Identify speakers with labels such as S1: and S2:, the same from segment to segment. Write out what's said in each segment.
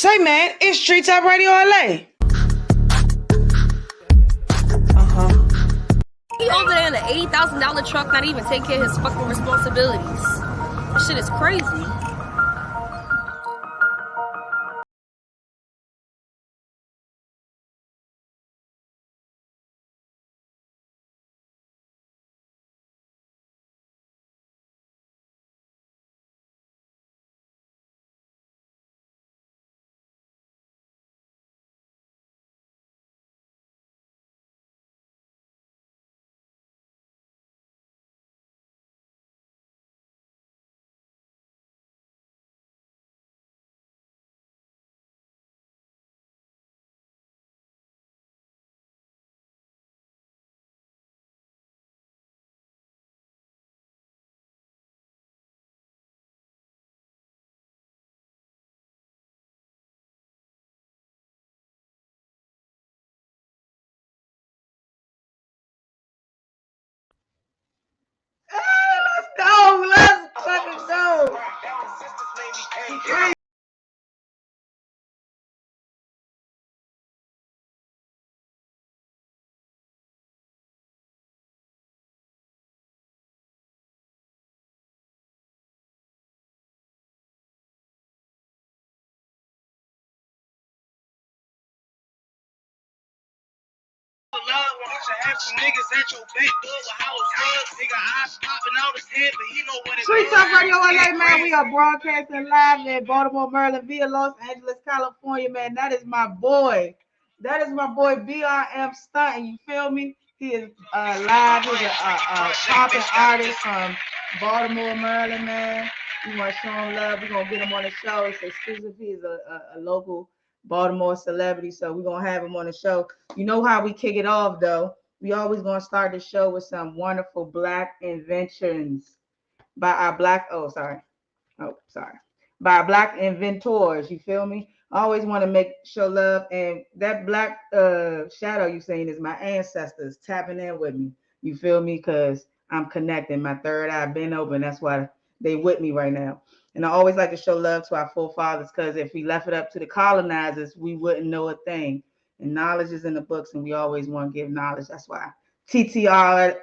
S1: Say, man, it's Street Top Radio LA.
S2: He over there in an $80,000 truck, not even taking care of his fucking responsibilities. That shit is crazy.
S1: Let's go. Let's fucking go. Street Talk Radio LA, man. We are broadcasting live in Baltimore, Maryland, via Los Angeles, California, man. That is my boy. That is my boy BRM Stunt. You feel me? He is live. He's a popping artist from Baltimore, Maryland, man. We want to show him love. We're going to get him on the show. It's exclusive. He is a local Baltimore celebrity, so we're going to have him on the show. You know how we kick it off, though. We always going to start the show with some wonderful Black inventions by our Black, by our Black inventors. You feel me? I always want to show love, and that Black shadow you seen is my ancestors tapping in with me. You feel me? Because I'm connecting. My third eye been open. That's why they with me right now. And I always like to show love to our forefathers, because if we left it up to the colonizers, we wouldn't know a thing. And knowledge is in the books, and we always want to give knowledge. That's why TTRLA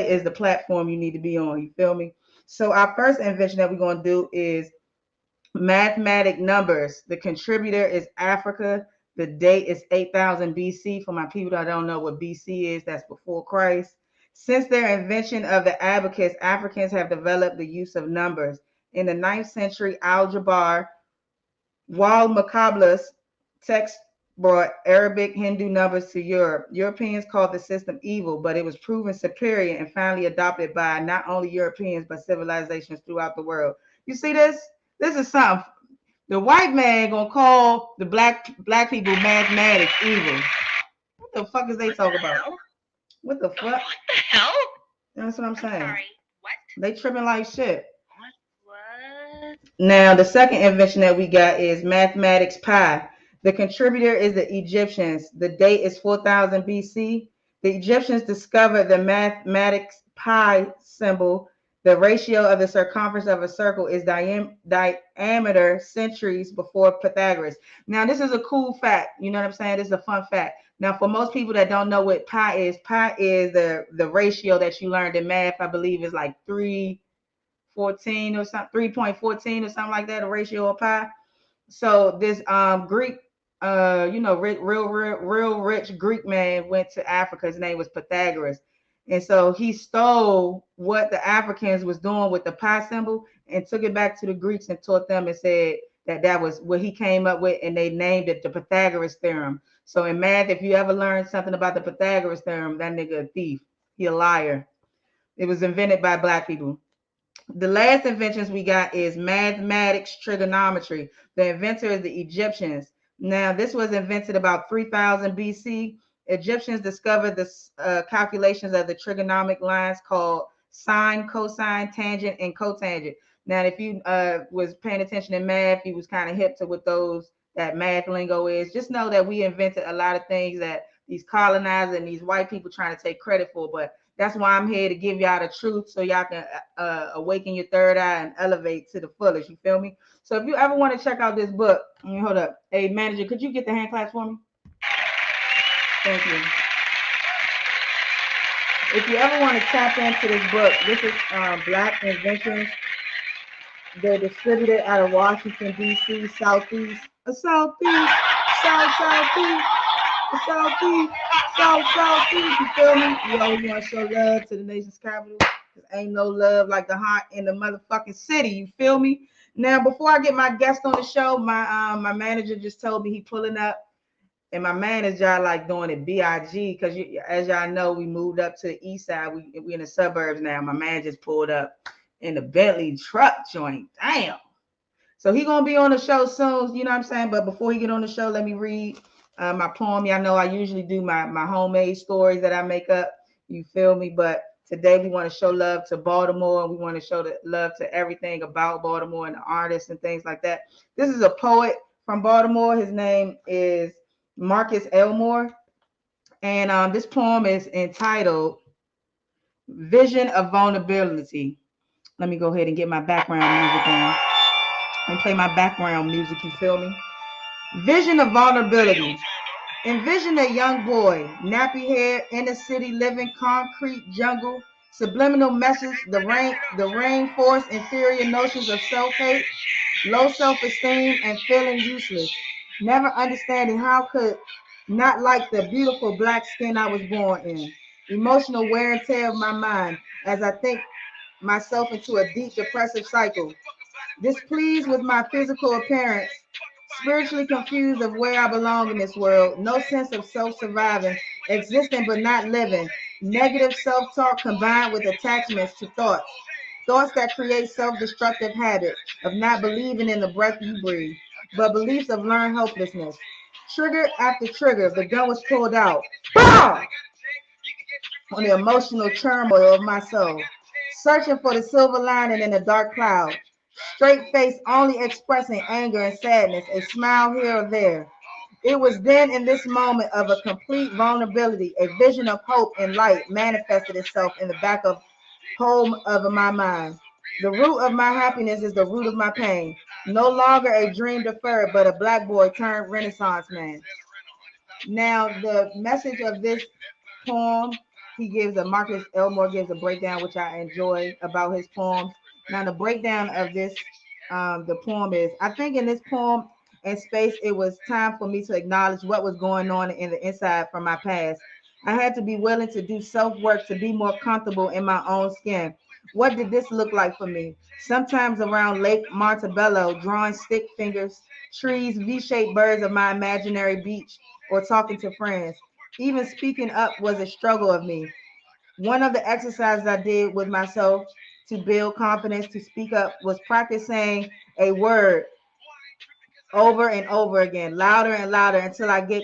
S1: is the platform you need to be on. You feel me? So our first invention that we're going to do is mathematic numbers. The contributor is Africa. The date is 8,000 BC. For my people that don't know what BC is, that's before Christ. Since their invention of the abacus, Africans have developed the use of numbers. In the 9th century, Al-Jabbar, Wal-Maqablus text brought Arabic Hindu numbers to Europe. Europeans called the system evil, but it was proven superior and finally adopted by not only Europeans, but civilizations throughout the world. You see this? This is something. The white man gonna call the black people mathematics evil. What the fuck is they talking about? What the fuck?
S3: What the hell?
S1: That's what I'm saying.
S3: Sorry, what?
S1: They tripping like shit.
S3: What?
S1: Now, the second invention that we got is mathematics pi. The contributor is the Egyptians. The date is 4000 BC. The Egyptians discovered the mathematics pi symbol. The ratio of the circumference of a circle is diameter centuries before Pythagoras. Now, this is a cool fact. You know what I'm saying? This is a fun fact. Now, for most people that don't know what pi is the ratio that you learned in math. I believe is like 3.14 or something, 3.14 or something like that, a ratio of pi. So this Greek, real rich Greek man went to Africa. His name was Pythagoras. And so he stole what the Africans was doing with the pi symbol and took it back to the Greeks and taught them and said that was what he came up with, and they named it the Pythagoras theorem. So in math, if you ever learn something about the Pythagoras theorem, that nigga a thief. He a liar. It was invented by black people. The last inventions we got is mathematics trigonometry. The inventor is the Egyptians. Now, this was invented about 3000 BC. Egyptians discovered the calculations of the trigonometric lines called sine, cosine, tangent, and cotangent. Now, if you was paying attention in math, you was kind of hip to what that math lingo is. Just know that we invented a lot of things that these colonizers and these white people trying to take credit for, but That's why I'm here to give y'all the truth so y'all can awaken your third eye and elevate to the fullest. You feel me? So if you ever want to check out this book, hold up. Hey, manager, could you get the hand claps for me? Thank you. If you ever want to tap into this book, this is Black Inventions. They're distributed out of Washington, D.C., Southeast, Southeast, Southeast, Southeast, Southeast. You feel me? We always want to show love to the nation's capital. Because ain't no love like the heart in the motherfucking city. You feel me? Now, before I get my guest on the show, my manager just told me he pulling up. And my manager like doing it BIG because as y'all know, we moved up to the east side. We in the suburbs now. My man just pulled up in the Bentley truck joint. Damn. So he gonna be on the show soon. You know what I'm saying? But before he get on the show, let me read my poem. Y'all know I usually do my homemade stories that I make up. You feel me? But today we want to show love to Baltimore. We want to show the love to everything about Baltimore and the artists and things like that. This is a poet from Baltimore. His name is Marcus Elmore. And this poem is entitled Vision of Vulnerability. Let me go ahead and get my background music on and play my background music. You feel me? Vision of vulnerability. Envision a young boy, nappy hair, inner city living, concrete jungle, subliminal message, the rain force, inferior notions of self-hate, low self-esteem, and feeling useless. Never understanding how could not like the beautiful black skin I was born in. Emotional wear and tear of my mind as I think myself into a deep depressive cycle. Displeased with my physical appearance, spiritually confused of where I belong in this world, no sense of self-surviving, existing but not living, negative self-talk combined with attachments to thoughts, thoughts that create self-destructive habits of not believing in the breath you breathe, but beliefs of learned hopelessness. Trigger after trigger, the gun was pulled out. BAM! On the emotional turmoil of my soul, searching for the silver lining in a dark cloud. Straight face only expressing anger and sadness, a smile here or there. It was then in this moment of a complete vulnerability, a vision of hope and light manifested itself in the back of home of my mind. The root of my happiness is the root of my pain. No longer a dream deferred, but a black boy turned Renaissance man. Now, the message of this poem, Marcus Elmore gives a breakdown, which I enjoy about his poems. Now, the breakdown of the poem is, I think in this poem and space, it was time for me to acknowledge what was going on in the inside from my past. I had to be willing to do self work to be more comfortable in my own skin. What did this look like for me? Sometimes around Lake Montebello, drawing stick fingers, trees, V shaped birds of my imaginary beach, or talking to friends. Even speaking up was a struggle of me. One of the exercises I did with myself to build confidence to speak up was practice saying a word over and over again, louder and louder until I got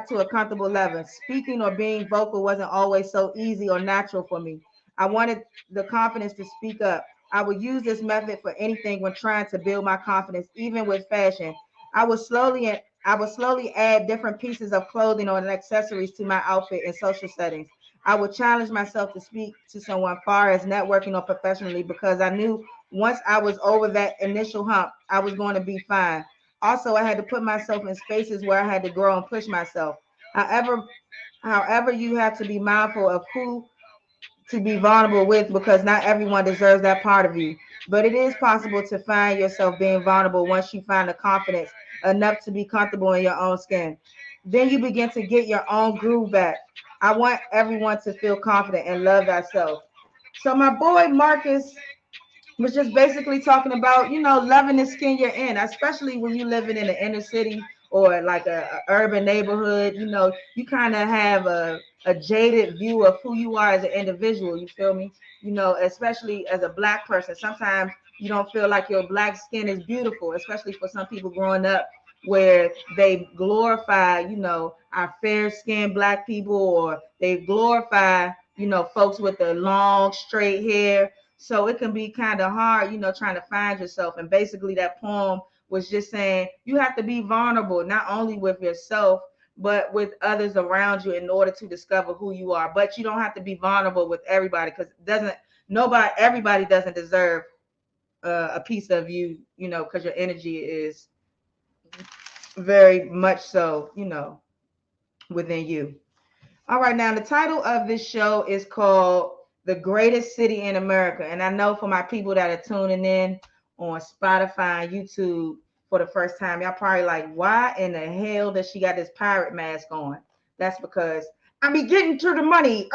S1: to a comfortable level. Speaking or being vocal wasn't always so easy or natural for me. I wanted the confidence to speak up. I would use this method for anything when trying to build my confidence, even with fashion. I would slowly I would slowly add different pieces of clothing or accessories to my outfit in social settings. I would challenge myself to speak to someone far as networking or professionally because I knew once I was over that initial hump, I was going to be fine. Also, I had to put myself in spaces where I had to grow and push myself. However, however, you have to be mindful of who to be vulnerable with because not everyone deserves that part of you. But it is possible to find yourself being vulnerable once you find the confidence enough to be comfortable in your own skin. Then you begin to get your own groove back. I want everyone to feel confident and love thyself. So my boy Marcus was just basically talking about, loving the skin you're in, especially when you living in the inner city or like a urban neighborhood. You kind of have a jaded view of who you are as an individual. You feel me? Especially as a black person, sometimes you don't feel like your black skin is beautiful, especially for some people growing up where they glorify, our fair skinned black people, or they glorify, folks with the long straight hair. So it can be kind of hard, trying to find yourself. And basically that poem was just saying you have to be vulnerable, not only with yourself, but with others around you in order to discover who you are. But you don't have to be vulnerable with everybody because doesn't nobody everybody doesn't deserve a piece of you, you know, because your energy is very much so, you know, within you. All right, now the title of this show is called The Greatest City in America. And I know for my people that are tuning in on Spotify and YouTube for the first time, y'all probably like, why in the hell does she got this pirate mask on? That's because I be getting to the money.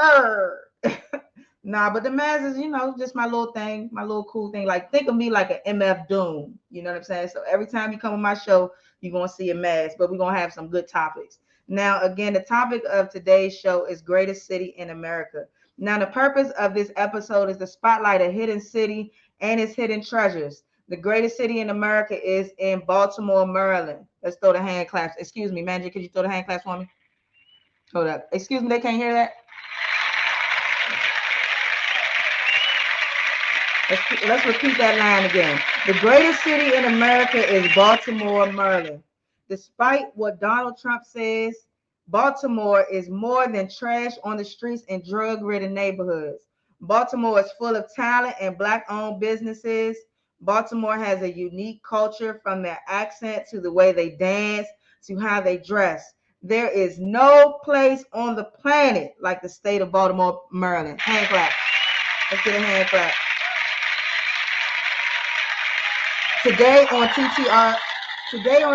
S1: Nah, but the mask is, you know, just my little thing, my little cool thing. Like, think of me like an MF Doom. You know what I'm saying? So every time you come on my show, you're going to see a mask, but we're going to have some good topics. Now, again, the topic of today's show is Greatest City in America. Now, the purpose of this episode is to spotlight a hidden city and its hidden treasures. The greatest city in America is in Baltimore, Maryland. Let's throw the hand claps. Excuse me, manager, could you throw the hand claps for me? Hold up. Excuse me, they can't hear that? Let's repeat that line again. The greatest city in America is Baltimore, Maryland. Despite what Donald Trump says, Baltimore is more than trash on the streets and drug-ridden neighborhoods. Baltimore is full of talent and black-owned businesses. Baltimore has a unique culture from their accent to the way they dance to how they dress. There is no place on the planet like the state of Baltimore, Maryland. Hand clap. Let's get a hand clap. Today on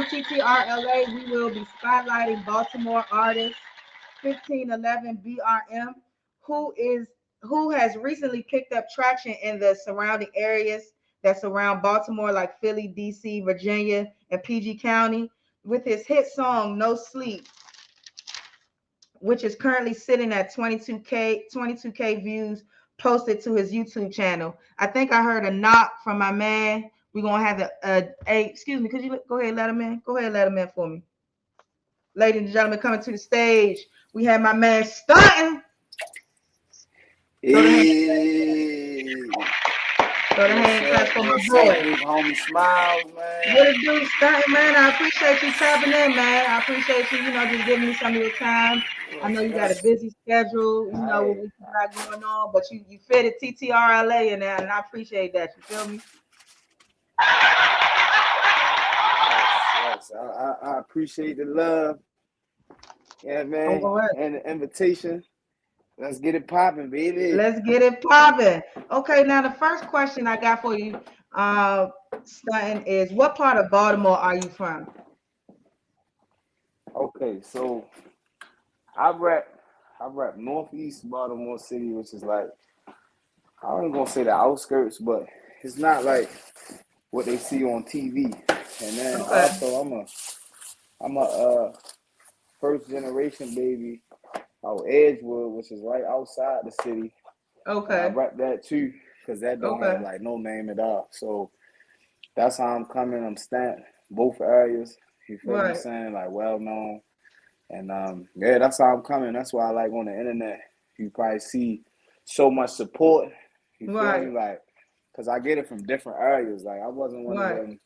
S1: TTRLA, we will be spotlighting Baltimore artist 1511 BRM, who has recently picked up traction in the surrounding areas that surround Baltimore, like Philly, DC, Virginia, and PG County, with his hit song "No Sleep," which is currently sitting at 22K views posted to his YouTube channel. I think I heard a knock from my man. We're gonna have excuse me, could you go ahead and let him in? Go ahead and let him in for me. Ladies and gentlemen, coming to the stage, we have my man Stunting.
S4: Hey.
S1: Throw the hand clap for my boy.
S4: Big homie Smiles, man.
S1: What it do, Stunting, man? I appreciate you tapping in, man. I appreciate you, just giving me some of your time. I know you got a busy schedule, what we got going on, but you fit at TTRLA in there, and I appreciate that. You feel me?
S4: Yes. I appreciate the love. Yeah, man. Right. And the invitation. Let's get it popping, baby.
S1: Let's get it popping. Okay, now the first question I got for you, Stunting, is what part of Baltimore are you from?
S4: Okay, so I rap northeast Baltimore City, which is like, I ain't gonna say the outskirts, but it's not like what they see on TV. And then also I'm a first generation baby out Edgewood, which is right outside the city.
S1: Okay.
S4: And I rap that too, because that don't have like no name at all. So that's how I'm coming. I'm stamped both areas. You feel what I'm saying? Like well known. And that's how I'm coming. That's why I like on the internet. You probably see so much support. You feel me? Like, cause I get it from different areas. Like I wasn't one of them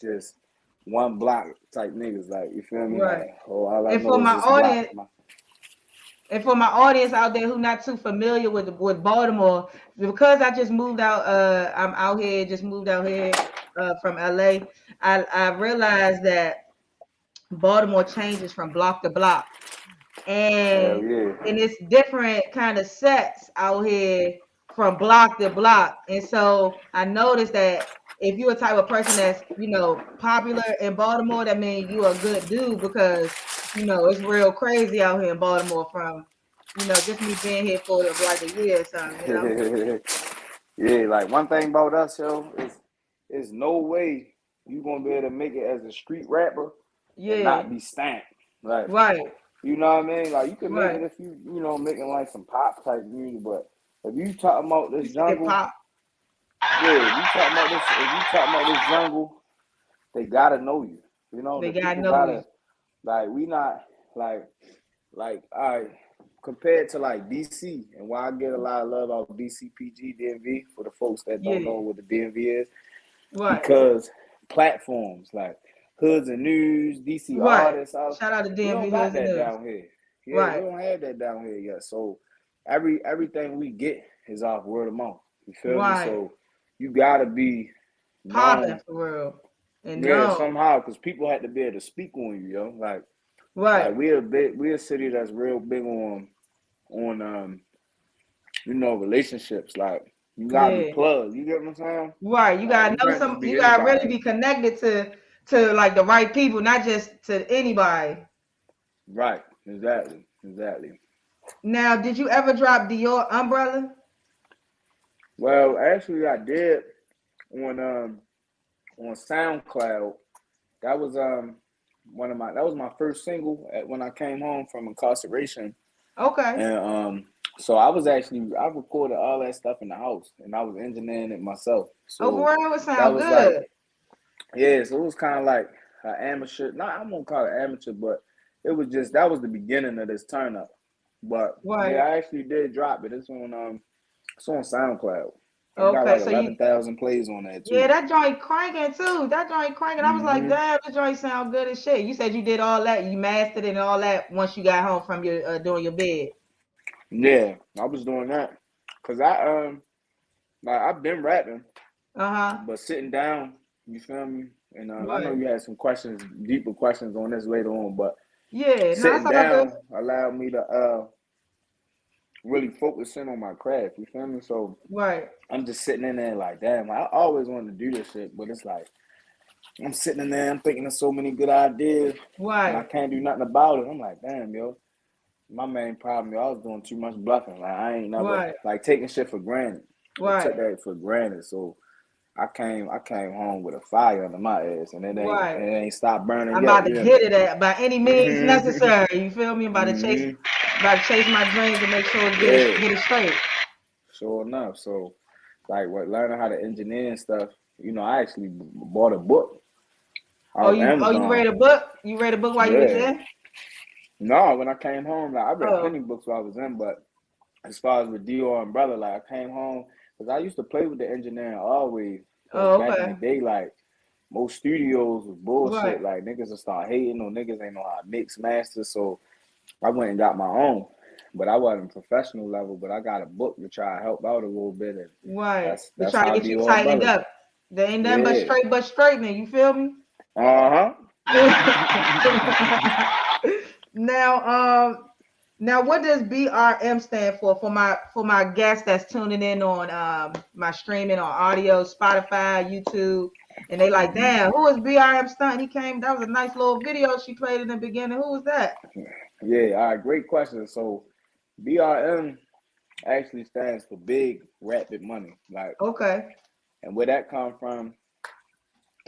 S4: just one block type niggas. Like you feel me?
S1: Right.
S4: Like, all I
S1: and
S4: know
S1: for
S4: is
S1: my
S4: this
S1: audience,
S4: block.
S1: And for my audience out there who not too familiar with Baltimore, because I just moved out, I'm out here, just moved out here from LA. I realized that Baltimore changes from block to block, and it's different kind of sets out here from block to block. And so I noticed that if you're a type of person that's popular in Baltimore, that means you're a good dude because it's real crazy out here in Baltimore from just me being here for like a year or something.
S4: Yeah, like one thing about us, yo, is no way you gonna be able to make it as a street rapper and not be stamped. Like, you know what I mean? Like you can make it if you making like some pop type music, but if you talking about this jungle, if you talking about this jungle, they gotta know you.
S1: They gotta know you.
S4: Like we not like compared to like DC, and why I get a lot of love out DCPG DMV for the folks that don't know what the DMV is, because platforms like Hoods and News, DC
S1: Right.
S4: Artists.
S1: Shout out to
S4: We
S1: DMV
S4: don't got
S1: Hoods and
S4: that
S1: News.
S4: down here. Yeah, we
S1: Right.
S4: don't have that down here yet. So everything we get is off word of mouth. You feel me?
S1: Right.
S4: So you gotta be
S1: Popping
S4: known.
S1: for real. And
S4: Yeah,
S1: known.
S4: somehow, because people had to be able to speak on you, yo. Like
S1: Right.
S4: we're a city that's real big on relationships. Like you gotta be
S1: Yeah.
S4: plugged. You get what I'm saying?
S1: Right. You
S4: Like
S1: gotta
S4: you
S1: know
S4: can't just
S1: some.
S4: be
S1: You gotta really
S4: anybody.
S1: be connected to like the right people, not just to anybody.
S4: Right. Exactly.
S1: Now, did you ever drop Dior umbrella?
S4: Well, actually, I did on SoundCloud. That was that was my first single when I came home from incarceration,
S1: Okay.
S4: and so I recorded all that stuff in the house, and I was engineering it myself.
S1: Oh,
S4: So
S1: for real, it
S4: that
S1: sound
S4: was like,
S1: good.
S4: yeah, so it was kind of like an amateur. Not, I won't call it amateur, but it was just that was the beginning of this turn up. But yeah,
S1: Right.
S4: I actually did drop it. It's on SoundCloud. I got
S1: Okay.
S4: like
S1: So you,
S4: 11,000 plays on that
S1: yeah,
S4: too.
S1: that joint cranking too. That joint cranking. I was like,
S4: Hmm.
S1: damn, this joint sound good as shit. You said you did all that, you mastered it and all that once you got home from your doing your bed.
S4: Yeah, I was doing that because like I've been rapping,
S1: Uh-huh.
S4: but sitting down, you feel me? And I know
S1: Right.
S4: you had some questions, deeper questions on this later on, but
S1: Yeah. No, that's
S4: sitting
S1: all good.
S4: down allowed me to really focus in on my craft. You feel me? So
S1: Right.
S4: I'm just sitting in there like, damn, I always wanted to do this shit, but it's like I'm sitting in there, I'm thinking of so many good ideas, and I
S1: Right.
S4: can't do nothing about it. I'm like, damn, yo. My main problem, yo, I was doing too much bluffing. Like I ain't never
S1: Right.
S4: like taking shit for granted. I took
S1: Right.
S4: that for granted. So I came home with a fire under my ass, and it
S1: Right.
S4: ain't stopped burning
S1: I'm
S4: yet.
S1: about
S4: You
S1: to
S4: hear me?
S1: get it at by any means
S4: Mm-hmm.
S1: necessary. You feel me? I'm
S4: Mm-hmm.
S1: about to chase my dreams and make sure
S4: Yeah,
S1: get it straight.
S4: sure enough. So like what learning how to engineer and stuff, I actually bought a book off
S1: Oh, you
S4: Amazon.
S1: read a book? You read a book while you was
S4: Yeah.
S1: there?
S4: No, when I came home, like I read
S1: Oh.
S4: plenty of books while I was in, but as far as with Dior Umbrella, like I came home because I used to play with the engineering always. But
S1: Oh,
S4: back in the
S1: okay.
S4: day, like most studios was bullshit.
S1: Right.
S4: Like niggas would start hating on niggas ain't know how to mix master. So I went and got my own. But I wasn't professional level, but I got a book to try to help out a little bit, and
S1: Right. To
S4: that's
S1: try to
S4: how
S1: get you
S4: Dior
S1: tightened
S4: Umbrella.
S1: up. There ain't nothing
S4: Yeah.
S1: but straightening, you feel me?
S4: Uh-huh.
S1: Now, now what does BRM stand for? For my guests that's tuning in on my streaming on audio, Spotify, YouTube, and they like,
S4: Mhm.
S1: damn, who is BRM stunt? He came, that was a nice little video she played in the beginning. Who was that?
S4: Yeah, all right, great question. So BRM actually stands for big rapid money. Like,
S1: Okay.
S4: and where that come from,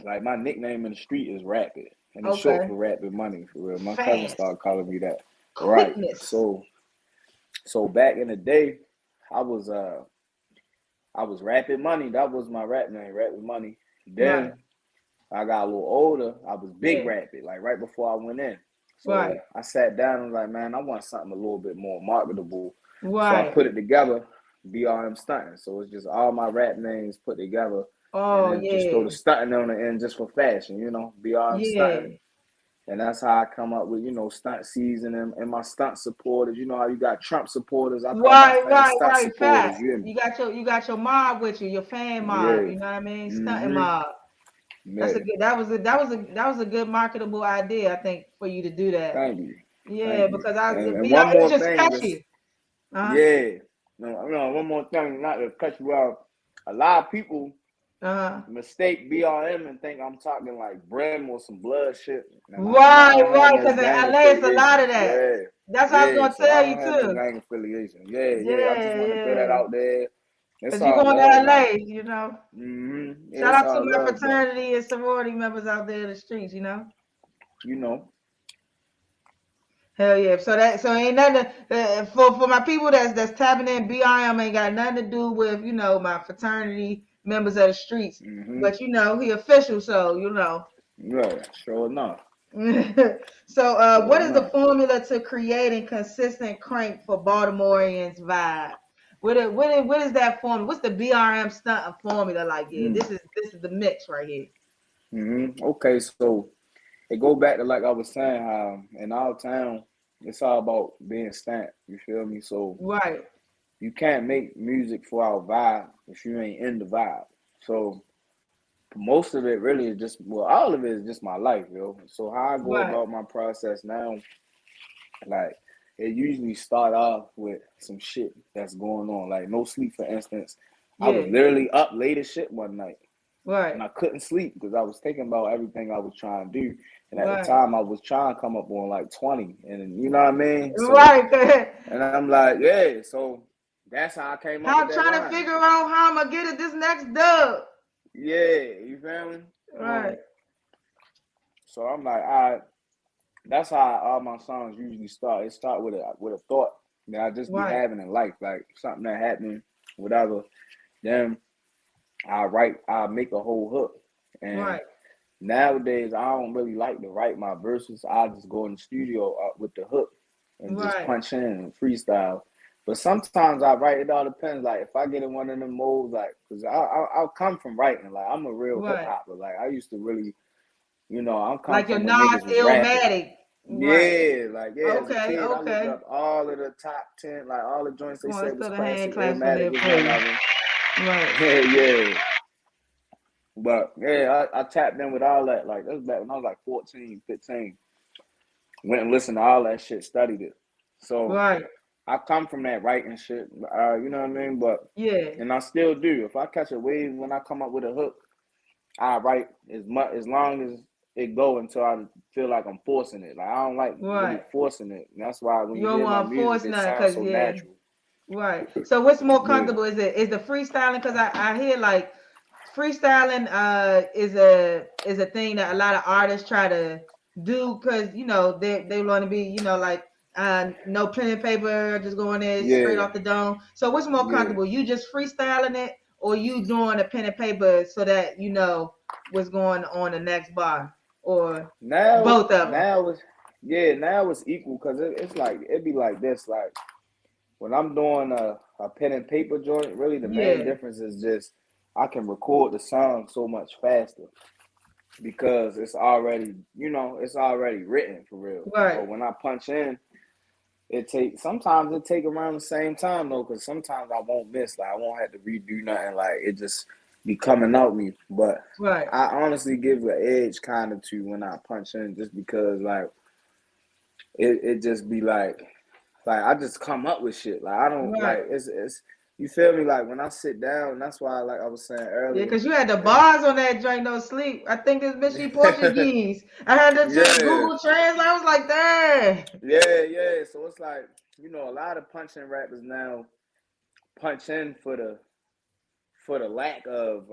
S4: like my nickname in the street is Rapid, and it's short
S1: Okay.
S4: for Rapid Money for real. My cousin
S1: Fast.
S4: started calling me that. Right.
S1: Quickness.
S4: So back in the day, I was uh I was Rapid Money. That was my rap name, Rapid Money.
S1: Right.
S4: Then I got a little older. I was Big
S1: Yeah.
S4: Rapid, like right before I went in.
S1: Right.
S4: So I sat down and was like, man, I want something a little bit more marketable. So I
S1: Right.
S4: put it together, BRM Stunting. So it's just all my rap names put together, and
S1: Oh
S4: then just throw
S1: yeah.
S4: the stunting on the end just for fashion, BRM Stunting.
S1: Yeah.
S4: And that's how I come up with, stunt season and my stunt supporters. You know how you got Trump supporters. I call my fans stunt
S1: Right.
S4: supporters.
S1: Facts.
S4: You hear me?
S1: You got your mob with you, your fan mob.
S4: Yeah.
S1: You know what I mean? Stunting
S4: Mm-hmm.
S1: mob. That's a
S4: Yeah.
S1: good. That was a good marketable idea. I think for you to do that.
S4: Thank you.
S1: Yeah,
S4: Thank you.
S1: because
S4: And
S1: BR
S4: one
S1: it's
S4: more
S1: just
S4: thing, just
S1: catchy. Uh
S4: yeah. No, one more thing, not to cut you off. A lot of people
S1: huh.
S4: mistake BRM and think I'm talking like Brim or some blood shit. And I don't have
S1: Right.
S4: no
S1: Because in
S4: gang
S1: LA, it's a lot of
S4: affiliations.
S1: that.
S4: Yeah.
S1: That's what I was
S4: Yeah.
S1: gonna
S4: So I
S1: tell you
S4: don't have no
S1: too.
S4: gang affiliation. Yeah, yeah. I just
S1: Yeah,
S4: want to throw that
S1: yeah.
S4: out there. It's
S1: Because you
S4: all
S1: going to
S4: love. Like,
S1: LA, you know.
S4: yeah,
S1: Shout
S4: it's
S1: out to
S4: all
S1: my
S4: love, but
S1: fraternity and sorority members out there in the streets, you know.
S4: you know,
S1: Hell yeah. So ain't nothing for my people that's tapping in. BIM ain't got nothing to do with my fraternity members of the streets.
S4: mm-hmm.
S1: But he official, so you know.
S4: Yeah, sure enough.
S1: So
S4: Sure
S1: what is the
S4: enough.
S1: formula to creating consistent crank for Baltimoreans vibe? What is that formula? What's the BRM stunt formula like here?
S4: Mm.
S1: This is the mix right here.
S4: Mm-hmm. Okay, so it go back to like I was saying, how in our town it's all about being stamped. You feel me? So
S1: Right.
S4: you can't make music for our vibe if you ain't in the vibe. So most of it really is just, well, all of it is just my life, yo. So how I go
S1: Right.
S4: about my process now, like it usually start off with some shit that's going on. Like no sleep, for instance. I was
S1: Yeah.
S4: literally up late as shit one night.
S1: Right.
S4: And I couldn't sleep because I was thinking about everything I was trying to do. And at the
S1: Right.
S4: time I was trying to come up on like 20. And you know what I mean? So,
S1: Right.
S4: and I'm like, yeah. So that's how I came up with
S1: I'm
S4: that
S1: trying to
S4: line.
S1: figure out how I'm gonna get it this next dub.
S4: Yeah, you feel me?
S1: Right.
S4: So I'm like, all right. That's how all my songs usually start. It start with a thought that I just be
S1: Right.
S4: having in life, like something that happened, whatever. Then I make a whole hook. And
S1: Right.
S4: nowadays I don't really like to write my verses. I just go in the studio with the hook and just
S1: Right.
S4: punch in and freestyle. But sometimes I write. It all depends. Like if I get in one of them modes, like because I'll come from writing. Like I'm a real hip
S1: Right.
S4: hopper. Like I used to really, I'm come
S1: Like your
S4: from when
S1: Nas
S4: niggas was rapping.
S1: Illmatic. Right.
S4: Yeah, like yeah, as a
S1: Okay.
S4: kid, I looked
S1: Okay.
S4: up all of the top 10, like all the joints they
S1: Come on,
S4: said
S1: let's
S4: was
S1: throw the hand
S4: classic.
S1: claps on
S4: Illmatic
S1: there
S4: was
S1: for
S4: one
S1: you.
S4: of them.
S1: Right.
S4: Yeah, yeah. But yeah, I tapped in with all that. Like that was back when I was like 14, 15. Went and listened to all that shit, studied it. So
S1: Right.
S4: I come from that writing shit, you know what I mean? But
S1: Yeah.
S4: and I still do. If I catch a wave when I come up with a hook, I write as long as it go until I feel like I'm forcing it. Like I don't like really
S1: Right.
S4: forcing it. And that's why when
S1: You
S4: you
S1: don't
S4: hear my
S1: want to
S4: music,
S1: force
S4: it
S1: nothing,
S4: sounds
S1: cause
S4: so
S1: yeah.
S4: natural.
S1: Right. So what's more
S4: Yeah.
S1: comfortable? Is the freestyling? Cause I hear like freestyling is a thing that a lot of artists try to do because they want to be like no pen and paper, just going there straight
S4: Yeah.
S1: off the dome. So what's more
S4: Yeah.
S1: comfortable? You just freestyling it, or you doing a pen and paper so that you know what's going on the next bar, or
S4: Now,
S1: both of them?
S4: now it's now it's equal because it's like it be like this. Like when I'm doing a pen and paper joint, really the main
S1: Yeah.
S4: difference is just I can record the song so much faster because it's already written for real.
S1: Right.
S4: But when I punch in, sometimes it take around the same time though, because sometimes I won't miss, like I won't have to redo nothing, like it just be coming out me. But
S1: Right.
S4: I honestly give an edge kind of to when I punch in, just because like it just be like I just come up with shit. Like I don't
S1: Right.
S4: like it's you feel me? Like when I sit down, that's why like I was saying
S1: Yeah,
S4: earlier.
S1: because you had the bars on that joint, no sleep. I think this bitch she Portuguese. I had to just
S4: Yeah,
S1: Google Translate. I was like, dang.
S4: yeah. So it's like a lot of punching rappers now punch in for the lack of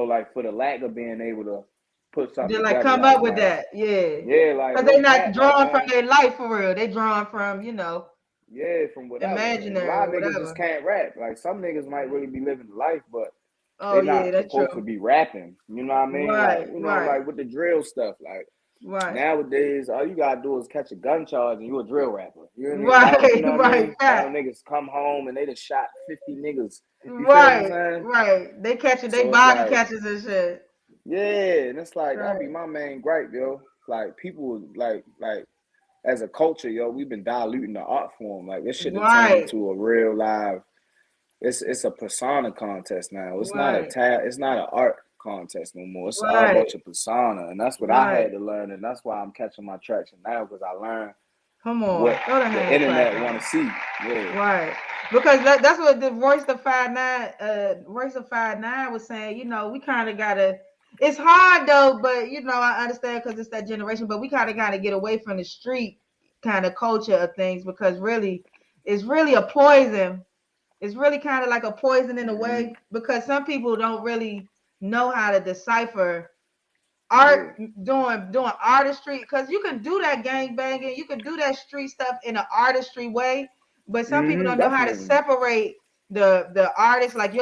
S4: like for the lack of being able to put something
S1: Just like
S4: together.
S1: come up with that. Yeah.
S4: Yeah, like
S1: Because they
S4: no
S1: not
S4: cap, like
S1: drawing from
S4: man,
S1: their life for real. They drawing from,
S4: yeah, from whatever. And a
S1: imaginary
S4: lot
S1: or
S4: of niggas just
S1: whatever.
S4: can't rap. Like some niggas might really be living the life, but
S1: Oh
S4: they
S1: yeah,
S4: not
S1: that's
S4: supposed to
S1: true.
S4: be rapping. You know what I mean? Like,
S1: Right, right,
S4: like with the drill stuff. Like
S1: right.
S4: nowadays, all you gotta do is catch a gun charge and you a drill rapper. You know what I mean? Now, you
S1: Right,
S4: know what I
S1: right,
S4: mean? Now
S1: fact.
S4: niggas come home and they just shot 50 niggas. You feel what I'm
S1: Right,
S4: saying?
S1: right. They catching they
S4: So it's
S1: body
S4: like,
S1: catches and shit.
S4: yeah, and it's like that'd be
S1: Right.
S4: my main gripe, yo. Like people like as a culture, yo, we've been diluting the art form. Like this shit done turned
S1: Right,
S4: into a real live. It's a persona contest now. It's not
S1: right,
S4: it's not an art contest no more. It's all
S1: right,
S4: about your persona, and that's what I
S1: right.
S4: had to learn, and that's why I'm catching my traction now because I learned
S1: Come on,
S4: what
S1: throw the
S4: the
S1: hand clap
S4: internet
S1: in.
S4: want to see. Yeah,
S1: Right. Because that's what the Voice of 5 9 was saying, we kinda gotta it's hard though, but I understand because it's that generation, but we kinda gotta get away from the street kind of culture of things because really it's really a poison. It's really kind of like a poison in a
S4: mm-hmm.
S1: way because some people don't really know how to decipher art
S4: Yeah,
S1: doing artistry because you can do that gang banging, you can do that street stuff in an artistry way, but some people don't know how to
S4: definitely.
S1: separate the artist like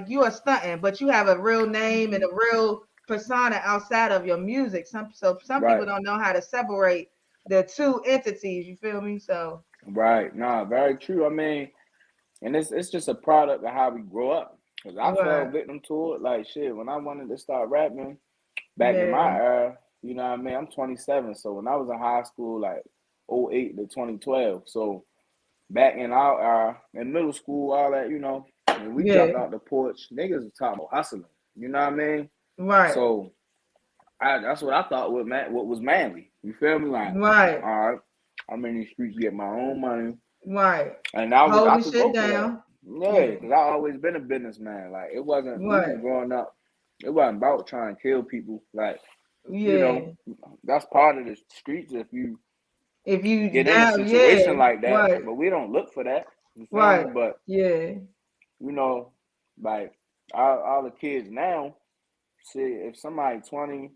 S1: you are stunting, but you have a real name and
S4: Mm-hmm.
S1: a real persona outside of your music. Some people
S4: Right,
S1: don't know how to separate the two entities. You feel me? So
S4: right. Nah, very true. I mean, and it's just a product of how we grow up. Cause I fell
S1: right,
S4: victim to it. Like shit, when I wanted to start rapping back in my
S1: yeah,
S4: era, You know what I mean? I'm 27, so when I was in high school, like 08 to 2012, so back in our in middle school, all that, you know, when we jumped out the porch, niggas was talking about hustling. You know what I mean?
S1: Right.
S4: So that's what I thought what was manly. You feel me? Like,
S1: Right.
S4: all right, I'm in these streets, get my own money.
S1: Right.
S4: And I
S1: Holding
S4: could
S1: shit
S4: go for that.
S1: down.
S4: Yeah, because I always been a businessman. Like it wasn't even
S1: Right.
S4: growing up, it wasn't about trying to kill people. Like, you
S1: Yeah.
S4: know, that's part of the streets
S1: If you
S4: get in a
S1: down, yeah.
S4: situation like that,
S1: Right.
S4: but we don't look for that. You feel me?
S1: Right.
S4: But
S1: Yeah.
S4: you know, like all the kids now, see if somebody 20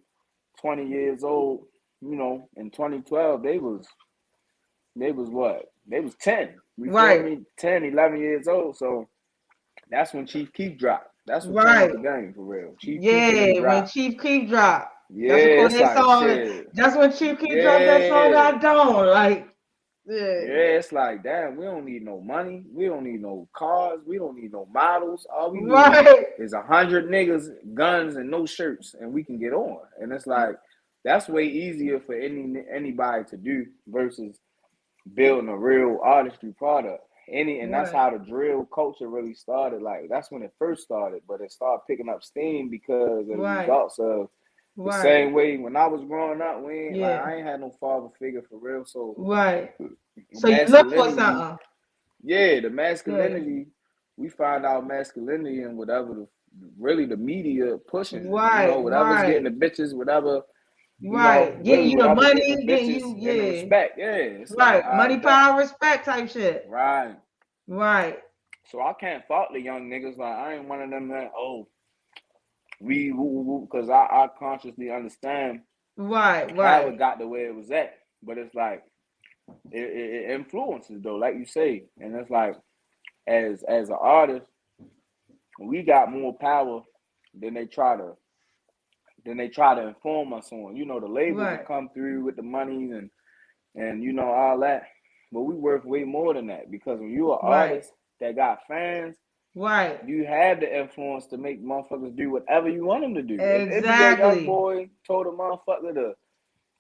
S4: years old, you know, in 2012, they was what? They was 10. You feel
S1: Right.
S4: me? 10, 11 years old. So that's when Chief Keef dropped. That's what changed
S1: Right.
S4: the game for real. Chief Keef when he
S1: Yeah. When
S4: dropped.
S1: Chief Keef dropped. That's what
S4: Yeah,
S1: called
S4: it's
S1: that
S4: like
S1: song.
S4: shit.
S1: That's when Chief Keef dropped that song.
S4: Yeah.
S1: I don't like. Yeah.
S4: Yeah, it's like, damn, we don't need no money. We don't need no cars. We don't need no models. All we need
S1: Right.
S4: is 100 niggas, guns, and no shirts, and we can get on. And it's like, that's way easier for anybody to do versus building a real artistry product. And that's
S1: Right.
S4: how the drill culture really started. Like that's when it first started, but it started picking up steam because of the
S1: Right.
S4: results of the
S1: Right.
S4: same way when I was growing up.
S1: Yeah.
S4: I ain't had no father figure for real. So
S1: Right. So you look for
S4: masculinity,
S1: something.
S4: yeah, the
S1: Yeah.
S4: masculinity. We find out masculinity and whatever really the media pushing. You know,
S1: Right.
S4: whatever's getting
S1: Right.
S4: the bitches, whatever. You know,
S1: Right. Getting
S4: really
S1: you the
S4: whatever's getting the
S1: money, getting
S4: bitches
S1: you,
S4: and the
S1: yeah.
S4: respect. Yeah, it's like
S1: Right.
S4: I
S1: Money,
S4: bet.
S1: power, respect type shit.
S4: Right.
S1: Right.
S4: So I can't fault the young niggas. Like I ain't one of them that because I consciously understand
S1: Right.
S4: how it
S1: Right.
S4: got the way it was at. But it's like it influences though, like you say, and it's like as an artist, we got more power than they try to inform us on. You know, the labels will
S1: Right.
S4: come through with the money and you know all that, but we worth way more than that because when you're an
S1: Right.
S4: artist that got fans.
S1: Right.
S4: You have the influence to make motherfuckers do whatever you want them to do. If be a young
S1: Exactly.
S4: boy told a motherfucker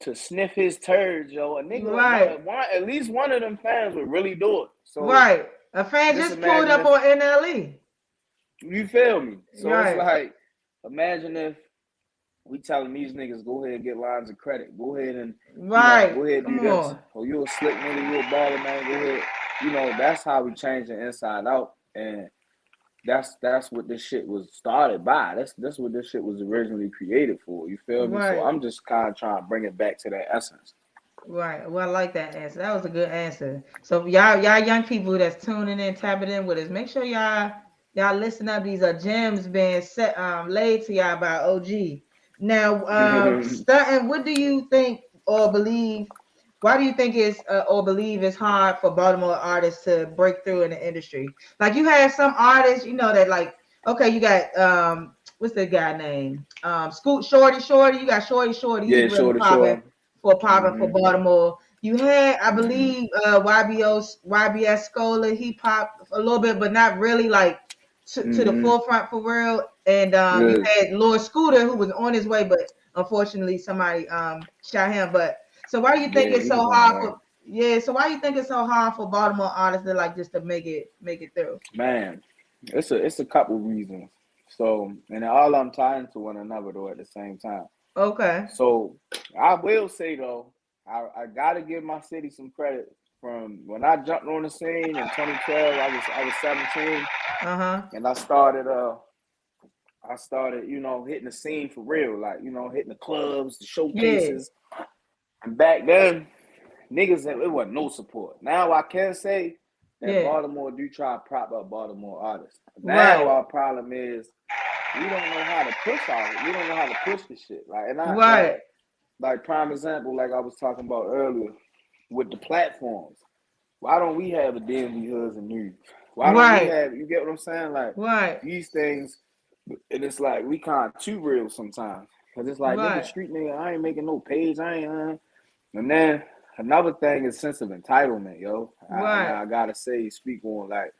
S4: to sniff his turds, yo, a nigga,
S1: Right.
S4: at least one of them fans would really do it. So
S1: Right. A fan
S4: just
S1: just pulled
S4: imagine
S1: up
S4: if
S1: on NLE.
S4: you feel me. So it's
S1: Right.
S4: like, imagine if we telling these niggas go ahead and get lines of credit. Go ahead and
S1: Right.
S4: go ahead and do
S1: Come
S4: this.
S1: on.
S4: Oh, you a slick nigga, you a baller man. Go ahead. You know that's how we change the inside out and. That's what this shit was started by. That's what this shit was originally created for. You feel me? So
S1: Right.
S4: I'm just kind of trying to bring it back to that essence.
S1: Right. Well, I like that answer. That was a good answer. So y'all young people that's tuning in, tapping in with us, make sure y'all listen up. These are gems being set laid to y'all by OG. Now, Stunting, what do you think or believe? Why do you think it's or believe it's hard for Baltimore artists to break through in the industry? Like you have some artists, you know, that like, okay, you got what's the guy name? Scoot Shorty Shorty. You got Shorty Shorty. He
S4: Yeah,
S1: really
S4: sure to
S1: popping
S4: sure.
S1: for Baltimore. You had, I believe, YBS Scholar. He popped a little bit, but not really like to the forefront for real. And you
S4: Yeah.
S1: had Lord Scooter, who was on his way, but unfortunately somebody shot him. But so why do you think
S4: Yeah,
S1: it's
S4: he was
S1: so
S4: on the
S1: hard
S4: way.
S1: for so why do you think it's so hard for Baltimore artists to like just to make it through?
S4: Man, it's a couple reasons. So and all I'm tying to one another though at the same time.
S1: Okay.
S4: So I will say though, I gotta give my city some credit from when I jumped on the scene in 2012. I was 17, and I started, you know, hitting the scene for real, like, you know, hitting the clubs, the
S1: Yeah.
S4: showcases. And back then, niggas, it wasn't no support. Now I can say that
S1: Yeah.
S4: Baltimore do try to prop up Baltimore artists. Now
S1: Right.
S4: our problem is we don't know how to push we don't know how to push the shit.
S1: Right.
S4: Like prime example, like I was talking about earlier, with the platforms. Why don't we have a DMV Hoods and News? Why don't we
S1: Right.
S4: have, you get what I'm saying? Like
S1: Right.
S4: these things, and it's like we kind of too real sometimes. Cause it's like nigga,
S1: Right.
S4: street nigga, I ain't making no page, I ain't. And then another thing is sense of entitlement, yo.
S1: Right.
S4: I gotta say, speak on like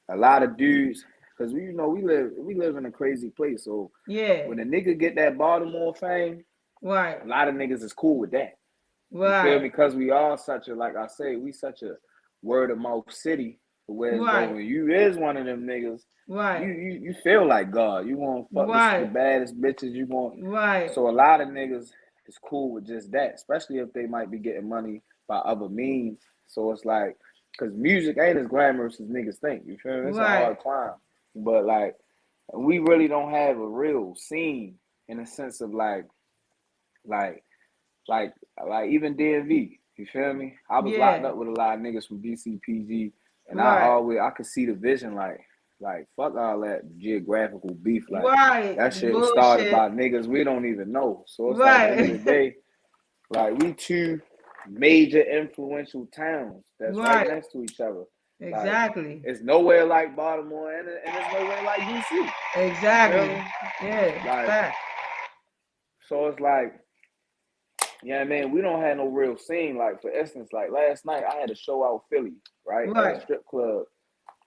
S4: a lot of dudes, cause we, you know, we live in a crazy place. So
S1: Yeah.
S4: when a nigga get that Baltimore fame,
S1: Right.
S4: A lot of niggas is cool with that. You feel me?
S1: Right.
S4: Because we are such a, like I say, we such a word of mouth city. Whereas though
S1: Right.
S4: when you is one of them niggas,
S1: Right.
S4: you feel like God. You want to fuck the
S1: Right.
S4: baddest bitches. You want.
S1: Right.
S4: So a lot of niggas is cool with just that, especially if they might be getting money by other means. So it's like, because music ain't as glamorous as niggas think. You feel me? It's a
S1: Right.
S4: hard climb. But like, we really don't have a real scene in a sense of like, like, like even DMV. You feel me? I was locked
S1: Yeah.
S4: up with a lot of niggas from DCPG, and
S1: Right.
S4: I could see the vision. Like fuck all that geographical beef. Like
S1: Right.
S4: that shit was started
S1: Bullshit.
S4: by niggas we don't even know. So it's like at the end of the
S1: Right.
S4: day, like we two major influential towns that's right
S1: Right.
S4: next to each other. Like
S1: Exactly.
S4: it's nowhere like Baltimore, and it's nowhere like DC. You feel
S1: Exactly.
S4: me?
S1: Yeah.
S4: Like
S1: Fact.
S4: so it's like. Yeah, man, we don't have no real scene. Like, for instance, like last night, I had a show out Philly, right, at a
S1: Right.
S4: strip club.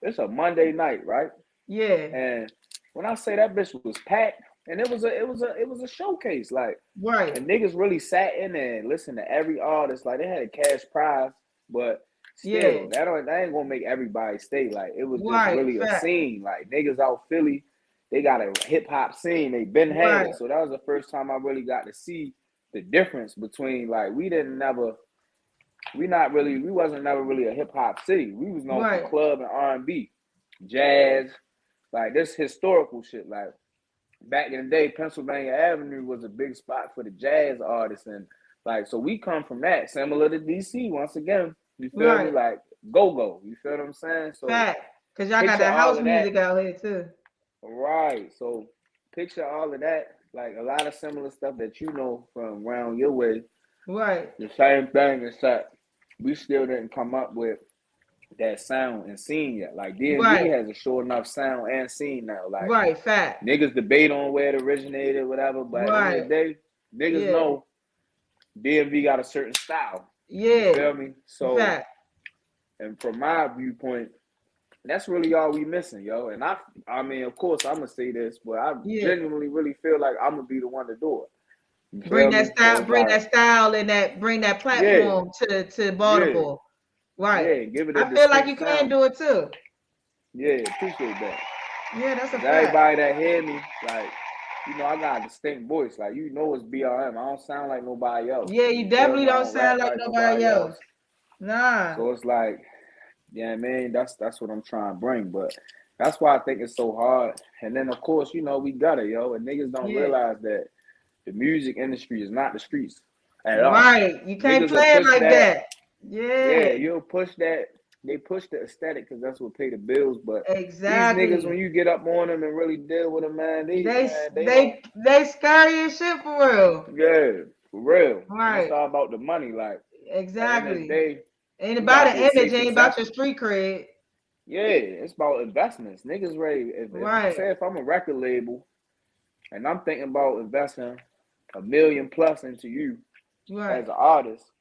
S4: It's a Monday night, right?
S1: Yeah.
S4: And when I say that bitch was packed, and it was a showcase, like,
S1: Right.
S4: and niggas really sat in there and listened to every artist. Like, they had a cash prize, but
S1: Yeah.
S4: still, that ain't gonna make everybody stay. Like, it was just
S1: Right.
S4: really a
S1: Fact.
S4: scene. Like, niggas out Philly, they got a hip hop scene. They been had
S1: Right.
S4: it, so that was the first time I really got to see the difference between like we wasn't never really a hip hop city. We was known for
S1: Right.
S4: club and R&B, jazz, like this historical shit. Like back in the day, Pennsylvania Avenue was a big spot for the jazz artists, and like so we come from that, similar to DC. Once again, you feel me?
S1: Right.
S4: Like go. You feel what I'm saying? So
S1: Fact. Cause y'all got
S4: picture
S1: that
S4: all
S1: house
S4: of that.
S1: music out here too.
S4: Right. So picture all of that, like a lot of similar stuff that you know from around your way.
S1: Right.
S4: The same thing is that we still didn't come up with that sound and scene yet. Like DMV
S1: Right.
S4: has a sure enough sound and scene now. Like
S1: Right. Fact.
S4: niggas debate on where it originated, whatever. But at the end of
S1: Right.
S4: the day, niggas
S1: Yeah.
S4: know DMV got a certain style. You
S1: Yeah.
S4: feel me? So,
S1: Fact.
S4: and from my viewpoint, that's really all we missing, yo. And I mean, of course, I'm gonna say this, but I
S1: Yeah.
S4: genuinely really feel like I'm gonna be the one to do it. You
S1: Bring
S4: feel
S1: that
S4: me? So
S1: style,
S4: it's
S1: bring
S4: like,
S1: that style and bring that
S4: yeah,
S1: platform to
S4: yeah,
S1: Baltimore. Right.
S4: yeah. Give it a
S1: I feel like
S4: distinct
S1: you can
S4: sound.
S1: do it too.
S4: Yeah, appreciate that.
S1: Yeah, that's a
S4: Cause
S1: fact.
S4: everybody that hear me, like, I got a distinct voice. Like, it's BRM. I don't sound like nobody else.
S1: Yeah, you
S4: You feel
S1: definitely
S4: me? I
S1: don't
S4: don't rap
S1: sound like
S4: like
S1: nobody
S4: nobody else.
S1: else. Nah.
S4: So it's like, yeah, man, that's what I'm trying to bring. But that's why I think it's so hard. And then of course, we got it, yo. And niggas don't
S1: Yeah.
S4: realize that the music industry is not the streets at all.
S1: Right. You can't
S4: Niggas will
S1: play it
S4: push
S1: like
S4: that.
S1: that. Yeah.
S4: Yeah, you'll push that. They push the aesthetic because that's what pay the bills. But these niggas, when
S1: Exactly.
S4: you get up on them and really deal with them, man,
S1: They
S4: they don't.
S1: they scary as shit for real.
S4: Yeah, for real. And it's
S1: Right.
S4: all about the money. Like at the end of the
S1: Exactly.
S4: day,
S1: Ain't
S4: you
S1: about
S4: gotta be a
S1: the image,
S4: safe
S1: ain't about your
S4: successor.
S1: street cred.
S4: Yeah, it's about investments. Niggas ready. If
S1: Right.
S4: say if I'm a record label and I'm thinking about investing $1 million plus into you as
S1: Right.
S4: an artist,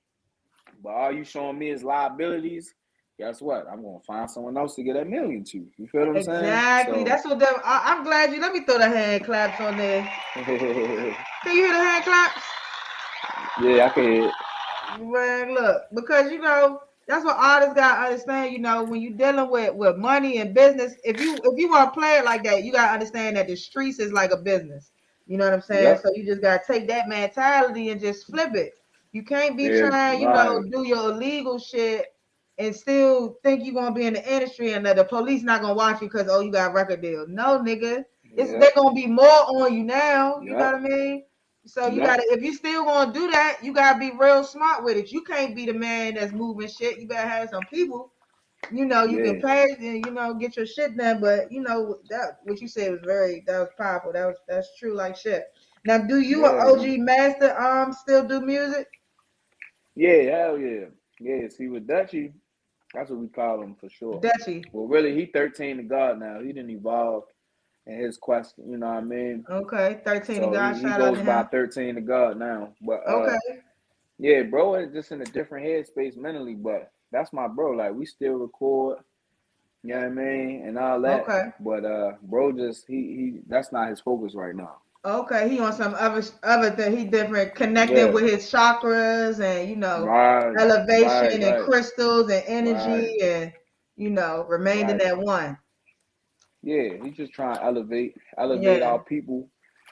S4: but all you showing me is liabilities, guess what? I'm gonna find someone else to get that million to. You feel what I'm saying?
S1: Exactly.
S4: So
S1: That's what I'm glad you let me throw the hand claps on there. Can you hear the hand claps?
S4: yeah, I can hear it.
S1: Man, look, because that's what artists gotta understand. When you're dealing with money and business, if you want to play it like that, you gotta understand that the streets is like a business. You know what I'm saying?
S4: Yep.
S1: So you just gotta take that mentality and just flip it. You can't be
S4: Yeah,
S1: trying,
S4: right.
S1: do your illegal shit and still think you're gonna be in the industry and that the police not gonna watch you because you got a record deal. No, nigga, they're
S4: Yep.
S1: gonna be more on you now. You know
S4: Yep.
S1: what I mean? So you
S4: Yep.
S1: gotta, if you still gonna do that, you gotta be real smart with it. You can't be the man that's moving shit. You better have some people, you can
S4: Yeah.
S1: pay and get your shit done. But that what you said was that was powerful. That's true like shit. Now, do you an
S4: Yeah,
S1: OG
S4: man.
S1: master still do music?
S4: Yeah, hell yeah. Yeah, see with Dutchy, that's what we call him for sure.
S1: Dutchy.
S4: Well, really, he 13 to God now. He didn't evolve in his quest, you know what I mean?
S1: Okay, 13 to
S4: So
S1: God.
S4: he
S1: Shout out
S4: goes
S1: to
S4: by
S1: him.
S4: 13 to God now. But
S1: Okay.
S4: yeah, bro is just in a different headspace mentally, but that's my bro. Like we still record, you know what I mean, and all that.
S1: Okay.
S4: But bro just he that's not his focus right now.
S1: Okay, he on some other thing. He different, connecting
S4: Yeah.
S1: with his chakras and
S4: Right. Right.
S1: elevation and
S4: Right.
S1: crystals and
S4: Right.
S1: energy and remaining
S4: Right.
S1: at one.
S4: Yeah. He's just trying to elevate our
S1: Yeah,
S4: people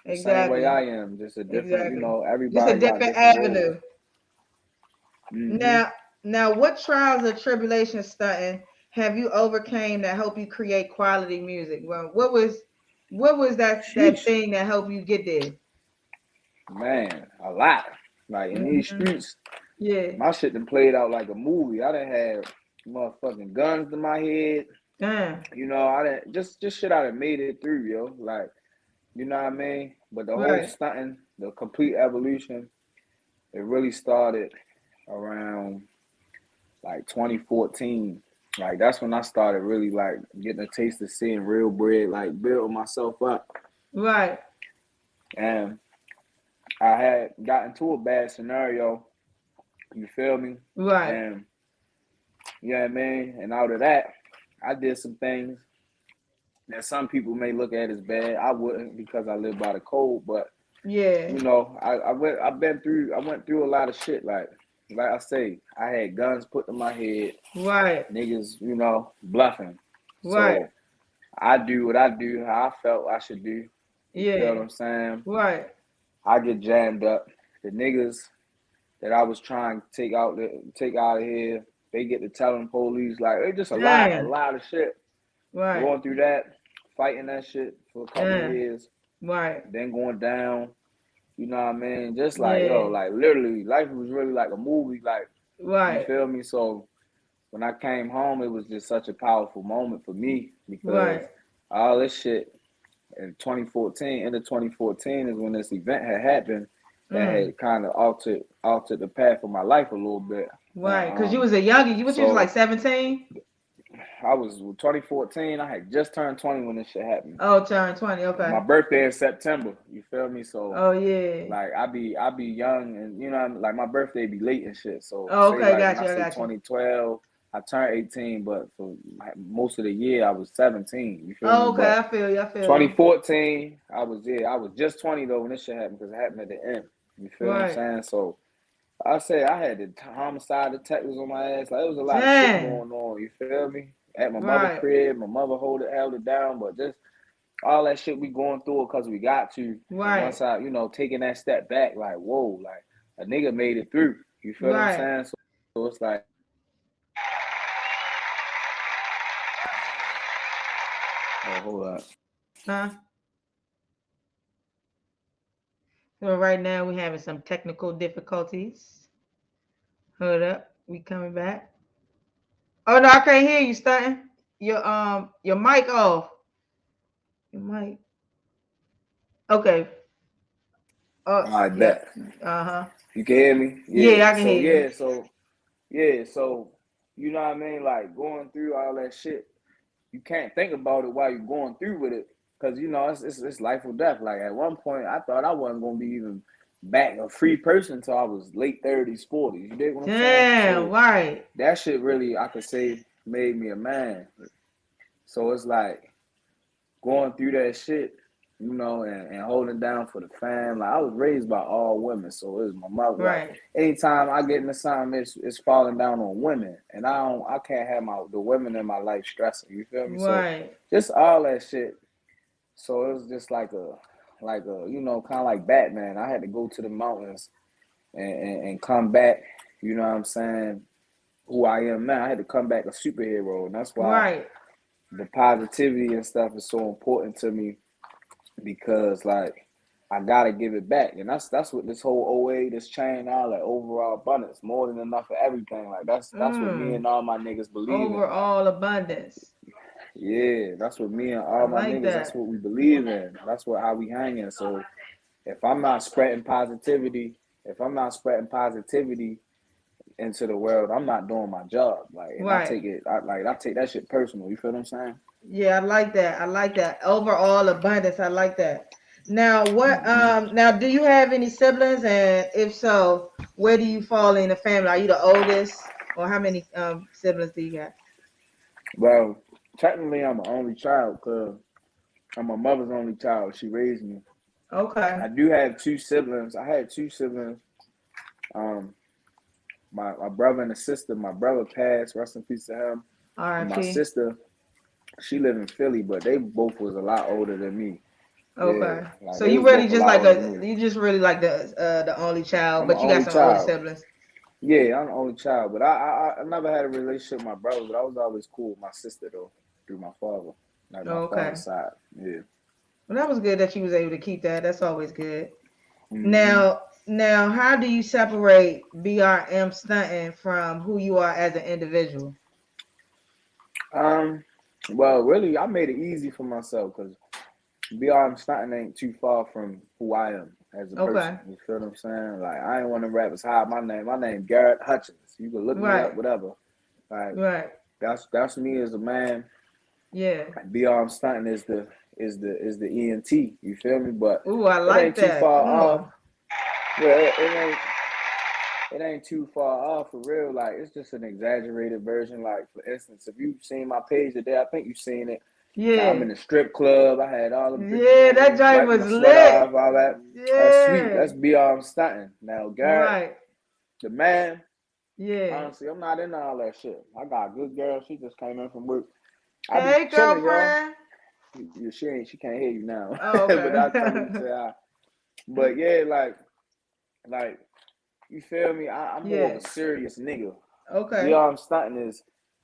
S4: the same way
S1: exactly,
S4: I am. Just a different,
S1: exactly. Just a
S4: everybody got
S1: different
S4: different roles.
S1: avenue.
S4: Mm-hmm.
S1: Now, what trials or tribulations, stunting, have you overcame that help you create quality music? Well, what was that
S4: Sheesh.
S1: thing that helped you get there?
S4: Man, a lot. Like in these
S1: Hmm.
S4: streets,
S1: Yeah.
S4: my shit done played out like a movie. I done had motherfucking guns to my head.
S1: Damn.
S4: I done just shit I done made it through, yo. Like, you know what I mean? But the whole
S1: Right.
S4: stunting, the complete evolution, it really started around like 2014. Like that's when I started really like getting a taste of seeing real bread, like building myself up.
S1: Right.
S4: And I had got into a bad scenario, you feel me?
S1: Right.
S4: And you know what I mean? And out of that, I did some things that some people may look at as bad. I wouldn't because I live by the code, but
S1: Yeah.
S4: I went through a lot of shit. Like I say, I had guns put to my head,
S1: Right.
S4: niggas, bluffing.
S1: Right.
S4: So I do what I do, how I felt I should do. You feel what
S1: Yeah.
S4: I'm saying?
S1: Right.
S4: I get jammed up. The niggas that I was trying to take out of here, they get to telling police like it's just a
S1: Damn.
S4: lot of shit.
S1: Right.
S4: Going through that, fighting that shit for a couple
S1: Damn.
S4: years,
S1: Right.
S4: then going down. You know what I mean? Just like yo,
S1: Yeah.
S4: like literally, life was really like a movie. Like you
S1: Right.
S4: feel me? So when I came home, it was just such a powerful moment for me because
S1: Right.
S4: all this shit in 2014, end of 2014 is when this event had happened that
S1: Mm.
S4: had kind of altered the path of my life a little bit. And
S1: Right. Because you was a youngin. You was like
S4: so
S1: 17.
S4: I was 2014. I had just turned 20 when this shit happened.
S1: Oh, turn 20. Okay.
S4: My birthday is September. You feel me? So
S1: Oh yeah.
S4: like I be young and like my birthday be late and shit. So
S1: Oh,
S4: say
S1: okay.
S4: like when
S1: Got
S4: I
S1: you. I
S4: say
S1: got you.
S4: 2012, I turned 18, but for most of the year I was 17. You feel me?
S1: Oh, okay.
S4: But
S1: I feel you. I feel you.
S4: 2014, I was just 20 though when this shit happened because it happened at the end. You feel what I'm
S1: Right.
S4: saying? So I say I had the homicide detectives on my ass. Like it was a lot of shit
S1: Damn.
S4: going on. You feel me? At my mother
S1: Right.
S4: crib, my mother held it down, but just all that shit we going through it because we got to. And
S1: Right.
S4: once I, taking that step back, like whoa, like a nigga made it through. You feel what I'm
S1: Right.
S4: saying? So it's like, oh, hold up.
S1: Huh? So right now we having some technical difficulties. Hold up. We coming back. Oh no, I can't hear you, stunting. Your mic off. Your mic. Okay. Oh
S4: I
S1: yeah.
S4: bet
S1: Uh-huh.
S4: you can hear me.
S1: Yeah,
S4: Yeah.
S1: I can hear you.
S4: So you know what I mean? Like going through all that shit, you can't think about it while you're going through with it because it's life or death. Like at one point, I thought I wasn't gonna be even back a free person until I was late 30s, 40s. You dig what I'm saying?
S1: Damn,
S4: So
S1: right.
S4: that shit really, I could say, made me a man. So it's like going through that shit, and holding down for the fam. Like I was raised by all women, so it was my mother. Like
S1: Right.
S4: anytime I get into something, it's falling down on women, and I can't have the women in my life stressing. You feel me? So
S1: Right.
S4: just all that shit. So it was just like a kind of like Batman. I had to go to the mountains and come back. You know what I'm saying? Who I am now. I had to come back a superhero, and that's why
S1: Right.
S4: the positivity and stuff is so important to me because like I gotta give it back, and that's what this whole OA, this chain, all that overall abundance, more than enough for everything. Like that's what me
S1: Mm.
S4: and all my niggas believe in. Like
S1: Overall abundance.
S4: yeah, that's what me and
S1: I
S4: all my
S1: like
S4: niggas. That's
S1: that.
S4: what we believe in. That's what how we hanging. So if I'm not spreading positivity, if I'm not spreading positivity into the world, I'm not doing my job. Like, and
S1: Right.
S4: I take that shit personal. You feel what I'm saying?
S1: Yeah, I like that. I like that. Overall abundance. I like that. Now,
S4: Mm-hmm.
S1: now do you have any siblings? And if so, where do you fall in the family? Are you the oldest? Or how many siblings do you got?
S4: Well, technically, I'm an only child because I'm my mother's only child. She raised me.
S1: Okay.
S4: I do have 2 siblings. I had 2 siblings. My brother and a sister. My brother passed. Rest in peace to him. And my
S1: R.I.P.
S4: sister, she lived in Philly, but they both was a lot older than me. Yeah,
S1: Okay.
S4: like
S1: So
S4: they
S1: you
S4: was
S1: really
S4: both a
S1: just
S4: lot
S1: like
S4: older than me.
S1: you just really like the only child,
S4: I'm an
S1: but you got
S4: only
S1: some older
S4: child.
S1: siblings.
S4: Yeah, I'm the only child, but I never had a relationship with my brother, but I was always cool with my sister though, through my father, like my
S1: Okay.
S4: father's side. Yeah.
S1: Well, that was good that you was able to keep that. That's always good.
S4: Hmm.
S1: Now, how do you separate BRM stunting from who you are as an individual?
S4: Um. Well, really, I made it easy for myself because BRM Stunting ain't too far from who I am as a person.
S1: Okay.
S4: You feel what I'm saying? Like I ain't want to rap as high. My name Garrett Hutchins. You can look me up,
S1: Right.
S4: whatever. Like
S1: Right.
S4: that's me as a man.
S1: Yeah.
S4: BRM Stunting is the ENT. You feel me? But
S1: Ooh, I
S4: it
S1: like
S4: ain't too
S1: that.
S4: far
S1: Come
S4: off.
S1: on.
S4: Yeah, it ain't too far off for real. Like it's just an exaggerated version. Like for instance, if you've seen my page today, I think you've seen it. Like I'm
S1: Yeah.
S4: in the strip club. I had all them bitches
S1: Yeah,
S4: on
S1: that
S4: me,
S1: joint
S4: wiping
S1: was
S4: my sweat
S1: lit.
S4: off, all that. That's sweet.
S1: Yeah.
S4: That's beyond stunting. Now, God,
S1: Right.
S4: the man,
S1: Yeah.
S4: honestly, I'm not into all that shit. I got a good girl. She just came in from work. I be
S1: Hey,
S4: chilling, y'all.
S1: girlfriend.
S4: She can't hear you now,
S1: Oh,
S4: but
S1: okay.
S4: I'll tell her to say hi. But yeah, like you feel me? I'm more of
S1: Yeah.
S4: a serious nigga.
S1: Okay.
S4: Beyond stunting is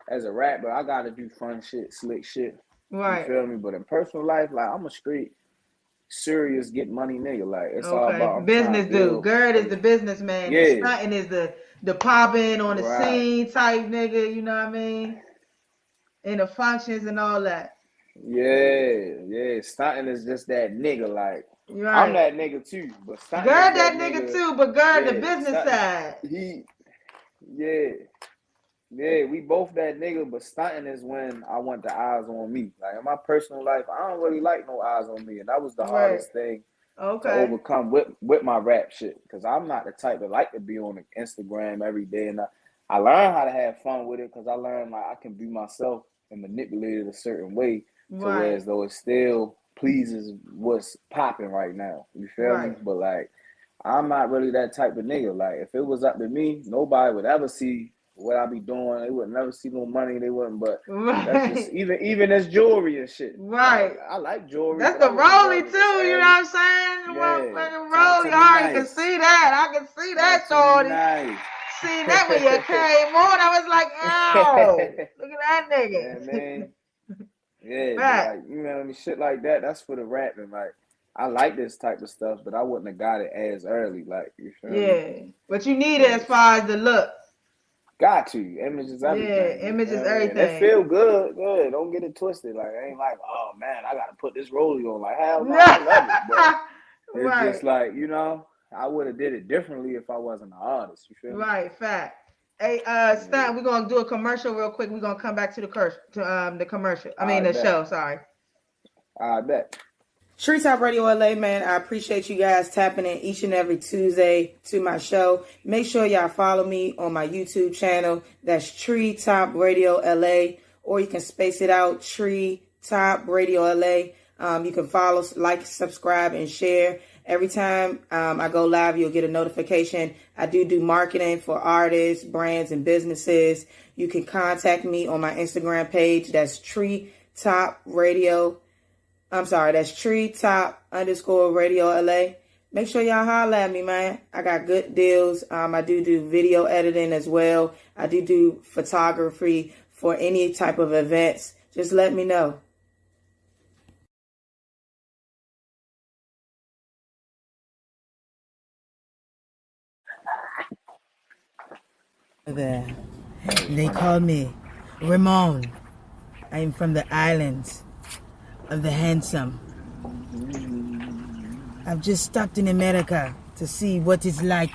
S4: as a rapper, I gotta do fun shit, slick shit. You
S1: Right.
S4: feel me? But in personal life, like I'm a straight, serious, get money nigga. Like it's all
S1: Okay.
S4: about I'm trying
S1: Business
S4: to
S1: dude.
S4: build.
S1: Gerd is
S4: Cause
S1: the businessman, and
S4: yeah,
S1: stunting is the popping on the
S4: right,
S1: scene type nigga. You know what I mean? In the functions and all that.
S4: yeah. Stunting is just that nigga. Like I'm
S1: Right.
S4: that nigga too, but stunting is
S1: Gerd
S4: that
S1: that nigga
S4: nigga.
S1: too, but Gerd the
S4: Yeah,
S1: business
S4: stunting.
S1: side.
S4: He yeah. Yeah, we both that nigga, but stunting is when I want the eyes on me. Like in my personal life, I don't really like no eyes on me, and that was the
S1: Right.
S4: hardest thing to
S1: Okay.
S4: overcome with my rap shit. Because I'm not the type that like to be on Instagram every day, and I learned how to have fun with it because I learned like I can be myself and manipulate it a certain way to where
S1: Right.
S4: as though it still pleases what's popping right now. You feel me?
S1: Right.
S4: But like I'm not really that type of nigga. Like if it was up to me, nobody would ever see what I be doing. They would never see no money. They wouldn't. But that's just
S1: Right.
S4: even as jewelry and shit. Like
S1: Right.
S4: I like jewelry,
S1: That's
S4: but
S1: the
S4: I wouldn't wear
S1: rolly
S4: it
S1: too,
S4: in this
S1: you know
S4: area.
S1: what I'm saying? The
S4: Yeah,
S1: motherfucking
S4: talk
S1: roll.
S4: to
S1: You
S4: me
S1: already can
S4: nice.
S1: see that. I can see that,
S4: Talk to me
S1: Shorty.
S4: nice.
S1: Seen that when you came on. I was like, ow, look at that
S4: Yeah,
S1: nigga.
S4: man. Yeah, but
S1: Fact.
S4: like you know what I mean, shit like that. That's for the rapping. Like I like this type of stuff, but I wouldn't have got it as early. Like you feel me?
S1: Yeah. But you need it as
S4: Cause
S1: far as the look.
S4: got to. Image is
S1: Yeah,
S4: everything. You
S1: image is
S4: feel me? And it
S1: everything.
S4: feel good. Good. Don't get it twisted. Like I ain't like, oh man, I gotta put this rollie on. Like hell no, I love it. But it's
S1: Right.
S4: just like, I would have did it differently if I wasn't an artist. You feel me?
S1: Right, fact. Hey,
S4: Yeah.
S1: Stan, we're gonna do a commercial real quick. We're gonna come back to the commercial. I mean
S4: I
S1: the
S4: bet.
S1: show, sorry.
S4: I bet.
S1: Street Top Radio LA, man. I appreciate you guys tapping in each and every Tuesday to my show. Make sure y'all follow me on my YouTube channel. That's Tree Top Radio LA, or you can space it out, Tree Top Radio LA. You can follow, like, subscribe, and share. Every time I go live, you'll get a notification. I do marketing for artists, brands, and businesses. You can contact me on my Instagram page. That's Tree Top Radio. That's treetop_radio LA. Make sure y'all holler at me, man. I got good deals. I do video editing as well. I do photography for any type of events. Just let me know. There. They call me Ramon. I am from the islands of the handsome. I've just stopped in America to see what it's like.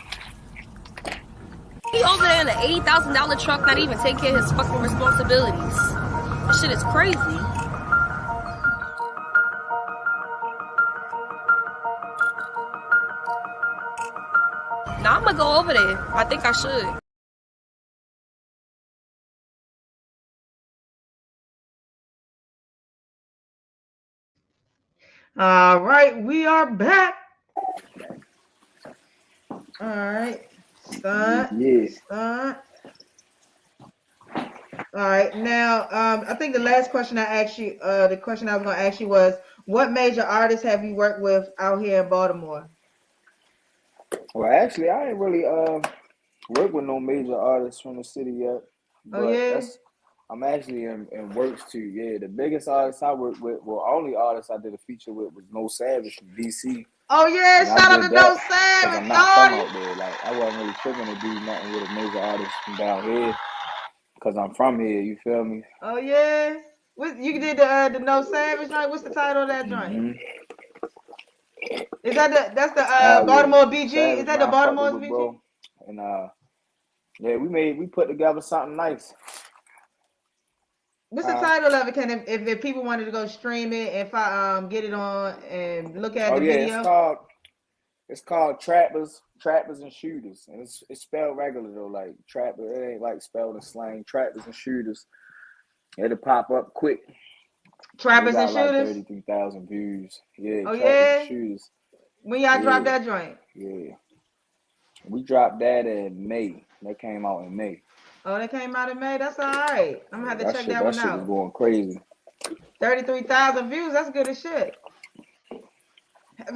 S2: He over there in an $80,000 truck, not even take care of his fucking responsibilities. That shit is crazy. Now I'm gonna go over there. I think I should.
S1: All right, we are back. All right. Stunt.
S4: Yeah.
S1: Stunt. All right. Now, I think the last question I asked you, the question I was gonna ask you was, what major artists have you worked with out here in Baltimore?
S4: Well, actually, I ain't really worked with no major artists from the city yet,
S1: Oh
S4: but
S1: yeah.
S4: I'm actually in works too. Yeah, the biggest artist I worked with, well, only artist I did a feature with was No Savage from DC,
S1: Oh yeah.
S4: and I
S1: Shout out
S4: did
S1: to No
S4: that because
S1: Savage,
S4: I'm not from
S1: Lord.
S4: out there. Like I wasn't really tripping to do nothing with a major artist from down here because I'm from here. You feel me?
S1: Oh yeah. What you did the No Savage joint? What's the title of that joint?
S4: Mm-hmm.
S1: Is that that's the
S4: Yeah,
S1: Baltimore BG? Is
S4: Savage
S1: that the
S4: man, I fucked
S1: Baltimore's
S4: with
S1: BG?
S4: bro, and yeah, we put together something nice.
S1: What's the
S4: Huh?
S1: title of it? Can if people wanted to go stream it, if I get it on and look at
S4: Oh
S1: the
S4: yeah,
S1: video?
S4: it's called Trappers and Shooters, and it's spelled regular though, like trapper. It ain't like spelled in slang. Trappers and Shooters. It'll pop up quick. We
S1: Trappers and
S4: got like
S1: Shooters.
S4: 33,000 views. Yeah,
S1: Oh
S4: Trappers and
S1: yeah.
S4: Shooters.
S1: When y'all drop
S4: Yeah,
S1: that joint?
S4: yeah. We dropped that in May. That came out in May.
S1: Oh, that came out in May. That's all right. I'm gonna have
S4: Yeah,
S1: to check that
S4: that
S1: one
S4: shit was
S1: out.
S4: going crazy.
S1: 33,000 views. That's good as shit.